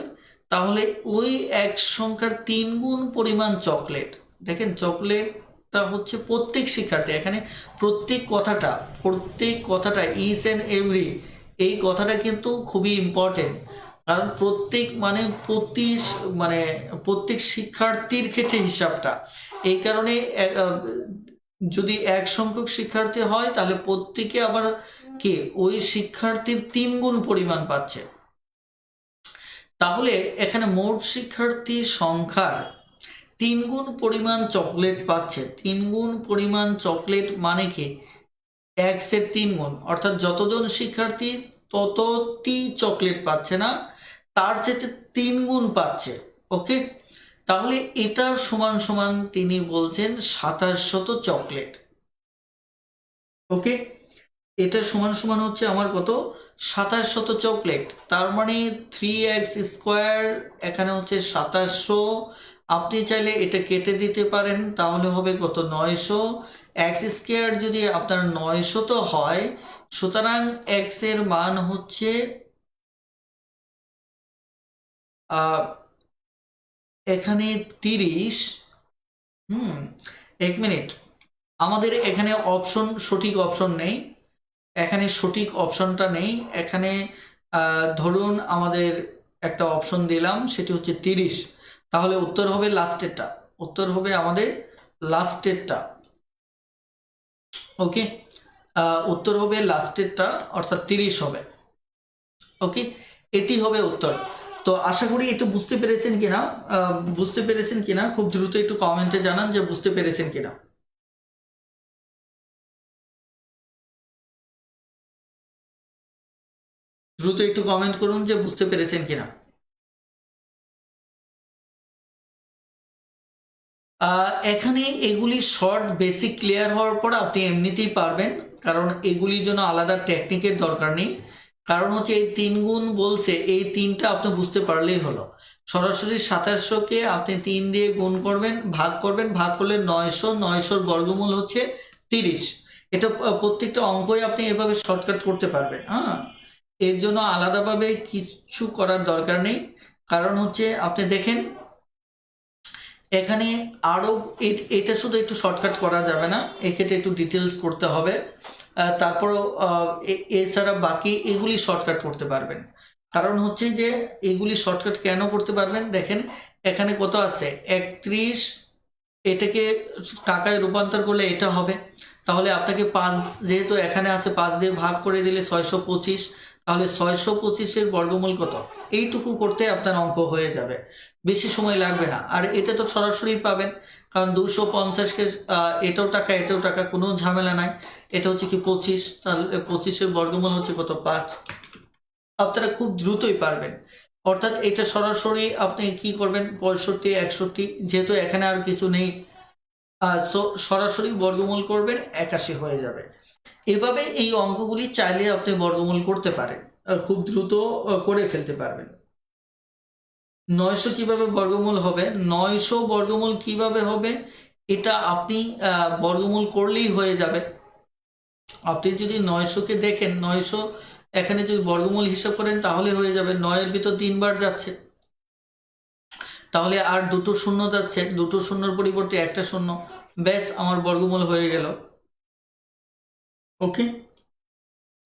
তাহলে ওই এক সংখ্যার 3 গুণ পরিমাণ চকলেট। দেখেন চকলেটটা হচ্ছে প্রত্যেক শিক্ষার্থী, এখানে প্রত্যেক কথাটা ইচ অ্যান্ড এভরি, এই কথাটা কিন্তু খুবই ইম্পর্টেন্ট। কারণ প্রত্যেক মানে প্রত্যেক শিক্ষার্থীর ক্ষেত্রে হিসাবটা, এই কারণে যদি এক সংখ্যক শিক্ষার্থী হয় তাহলে প্রত্যেকে আবার কি ওই শিক্ষার্থীর 3 গুণ পরিমাণ পাচ্ছে। তাহলে এখানে মোট শিক্ষার্থী সংখ্যার 3 গুণ পরিমাণ চকলেট পাচ্ছে। 3 গুণ পরিমাণ চকলেট মানে কি এক্স এর 3 গুণ, অর্থাৎ যতজন শিক্ষার্থী ততটি চকলেট পাচ্ছে না, তার চেয়ে 3 গুণ পাচ্ছে। ওকে, তাহলে এটার সমান সমান তিনি বলছেন 2700 চকলেট। ওকে, এটার সমান সমান হচ্ছে আমার কত, 2700 চকলেট। তার মানে 3x স্কোয়ার এখানে হচ্ছে 2700। আপনি চাইলে এটা কেটে দিতে পারেন, তাহলে হবে কত, 900। এক্স স্কোয়ার যদি আপনার 900 তো হয়, সুতরাং এক্স এর মান হচ্ছে এখানে 30। এক মিনিট, আমাদের এখানে অপশন, সঠিক অপশন নেই, এখানে সঠিক অপশনটা নেই। এখানে ধরুন আমাদের একটা অপশন দিলাম, সেটি হচ্ছে 30, তাহলে উত্তর হবে লাস্টেরটা, উত্তর হবে আমাদের লাস্টেরটা। ওকে, উত্তর হবে লাস্টেরটা, অর্থাৎ 30 হবে। ওকে, এটি হবে উত্তর। তো আশা করি একটু বুঝতে পেরেছেন কিনা, বুঝতে পেরেছেন কিনা খুব দ্রুত একটু কমেন্টে জানান যে বুঝতে পেরেছেন কিনা। দ্রুত একটু কমেন্ট করুন যে বুঝতে পেরেছেন কিনা। এখানে এগুলি শর্ট বেসিক ক্লিয়ার হওয়ার পর আপনি এমনিতেই পারবেন, কারণ এগুলির জন্য আলাদা টেকনিকের দরকার নেই। কারণ হচ্ছে এই 3 গুণ বলছে, এই 3টা আপনি বুঝতে পারলেই হলো। সরাসরি 2700-কে আপনি 3 দিয়ে গুণ করবেন, ভাগ করবেন, ভাগ করলে 900, 900-র বর্গমূল হচ্ছে 30। এটা প্রত্যেকটা অঙ্কই আপনি এভাবে শর্টকাট করতে পারবেন। হ্যাঁ, এর জন্য আলাদাভাবে কিছু করার দরকার নেই। কারণ হচ্ছে আপনি দেখেন এখানে আরও, এটা শুধু একটু শর্টকাট করা যাবে না, এক্ষেত্রে একটু ডিটেলস করতে হবে। তারপরও এছাড়া বাকি এগুলি শর্টকাট করতে পারবেন। কারণ হচ্ছে যে এগুলি শর্টকাট কেন করতে পারবেন, দেখেন এখানে কত আছে 31, এটাকে টাকায় রূপান্তর করলে এটা হবে। তাহলে আপনাকে 5, যেহেতু এখানে আছে 5 দিয়ে ভাগ করে দিলে 625, তাহলে 625-এর বর্গমূল কত, এইটুকু করতে আপনার অঙ্ক হয়ে যাবে, বেশি সময় লাগবে না। আর এটা তো সরাসরি পাবেন, কারণ 250-কে এটাও টাকা এটাও টাকা, কোনো ঝামেলা নাই। এটা হচ্ছে কি 25, তাহলে 25-এর বর্গমূল হচ্ছে কত, 5। আপনারা খুব দ্রুতই পারবেন। অর্থাৎ এটা সরাসরি আপনি কি করবেন, 65, 61, যেহেতু এখানে আর কিছু নেই, সরাসরি বর্গমূল করবেন, 81 হয়ে যাবে। এভাবে এই অঙ্কগুলি চাইলে আপনি বর্গমূল করতে পারেন, খুব দ্রুত করে ফেলতে পারবেন। 900 কিভাবে বর্গমূল হবে, 900 বর্গমূল কিভাবে হবে, এটা আপনি বর্গমূল করলেই হয়ে যাবে। আপনি যদি 900-কে দেখেন, 900 এখানে যদি বর্গমূল হিসাব করেন তাহলে হয়ে যাবে, 9-এর ভিতর 3 বার যাচ্ছে, তাহলে আর দুটো শূন্য যাচ্ছে, দুটো শূন্যর পরিবর্তে একটা শূন্য, ব্যাস আমার বর্গমূল হয়ে গেল। ওকে,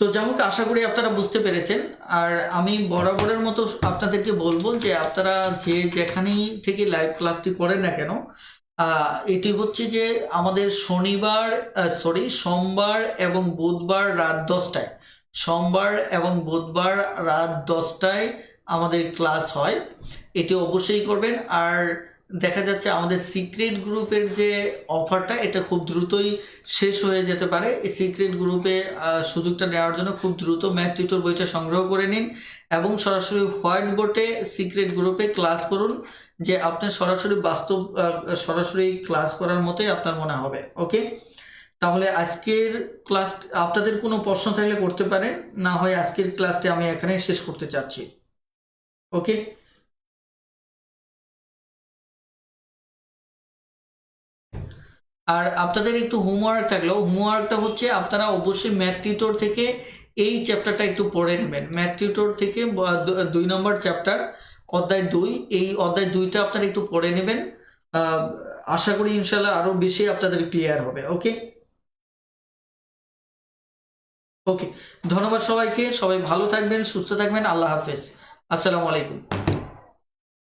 তো যাই হোক, আশা করি আপনারা বুঝতে পেরেছেন। আর আমি বরাবরের মতো আপনাদেরকে বলবো যে আপনারা যে যেখানেই থেকে লাইভ ক্লাসটি করেন না কেন, এটি হচ্ছে যে আমাদের সোমবার এবং বুধবার রাত 10টায়, সোমবার এবং বুধবার রাত 10টায় আমাদের ক্লাস হয়, এটি অবশ্যই করবেন। আর দেখা যাচ্ছে আমাদের সিক্রেট গ্রুপের যে অফারটা, এটা খুব দ্রুতই শেষ হয়ে যেতে পারে। এই সিক্রেট গ্রুপে সুযোগটা নেওয়ার জন্য খুব দ্রুত ম্যাথ টিউটর বইটা সংগ্রহ করে নিন এবং সরাসরি হোয়াইট বোর্ডে সিক্রেট গ্রুপে ক্লাস করুন, যে আপনার সরাসরি বাস্তব সরাসরি ক্লাস করার মতোই আপনার মনে হবে। ওকে, তাহলে আজকের ক্লাস, আপনাদের কোনো প্রশ্ন থাকলে করতে পারেন, না হয় আজকের ক্লাসটি আমি এখানে শেষ করতে চাচ্ছি। ওকে, আর আপনাদের একটু হোমওয়ার্ক থাকলেও, হোমওয়ার্কটা হচ্ছে আপনারা অবশ্যই ম্যাথ টিউটর থেকে এই চ্যাপ্টারটা একটু পড়ে নেবেন। ম্যাথ টিউটর থেকে 2 নম্বর চ্যাপ্টার, অধ্যায় 2, এই অধ্যায় 2টা আপনারা একটু পড়ে নেবেন। আশা করি ইনশাল্লাহ আরো বেশি আপনাদের ক্লিয়ার হবে। ওকে, ওকে, ধন্যবাদ সবাইকে, সবাই ভালো থাকবেন, সুস্থ থাকবেন, আল্লাহ হাফেজ, আসসালামু আলাইকুম।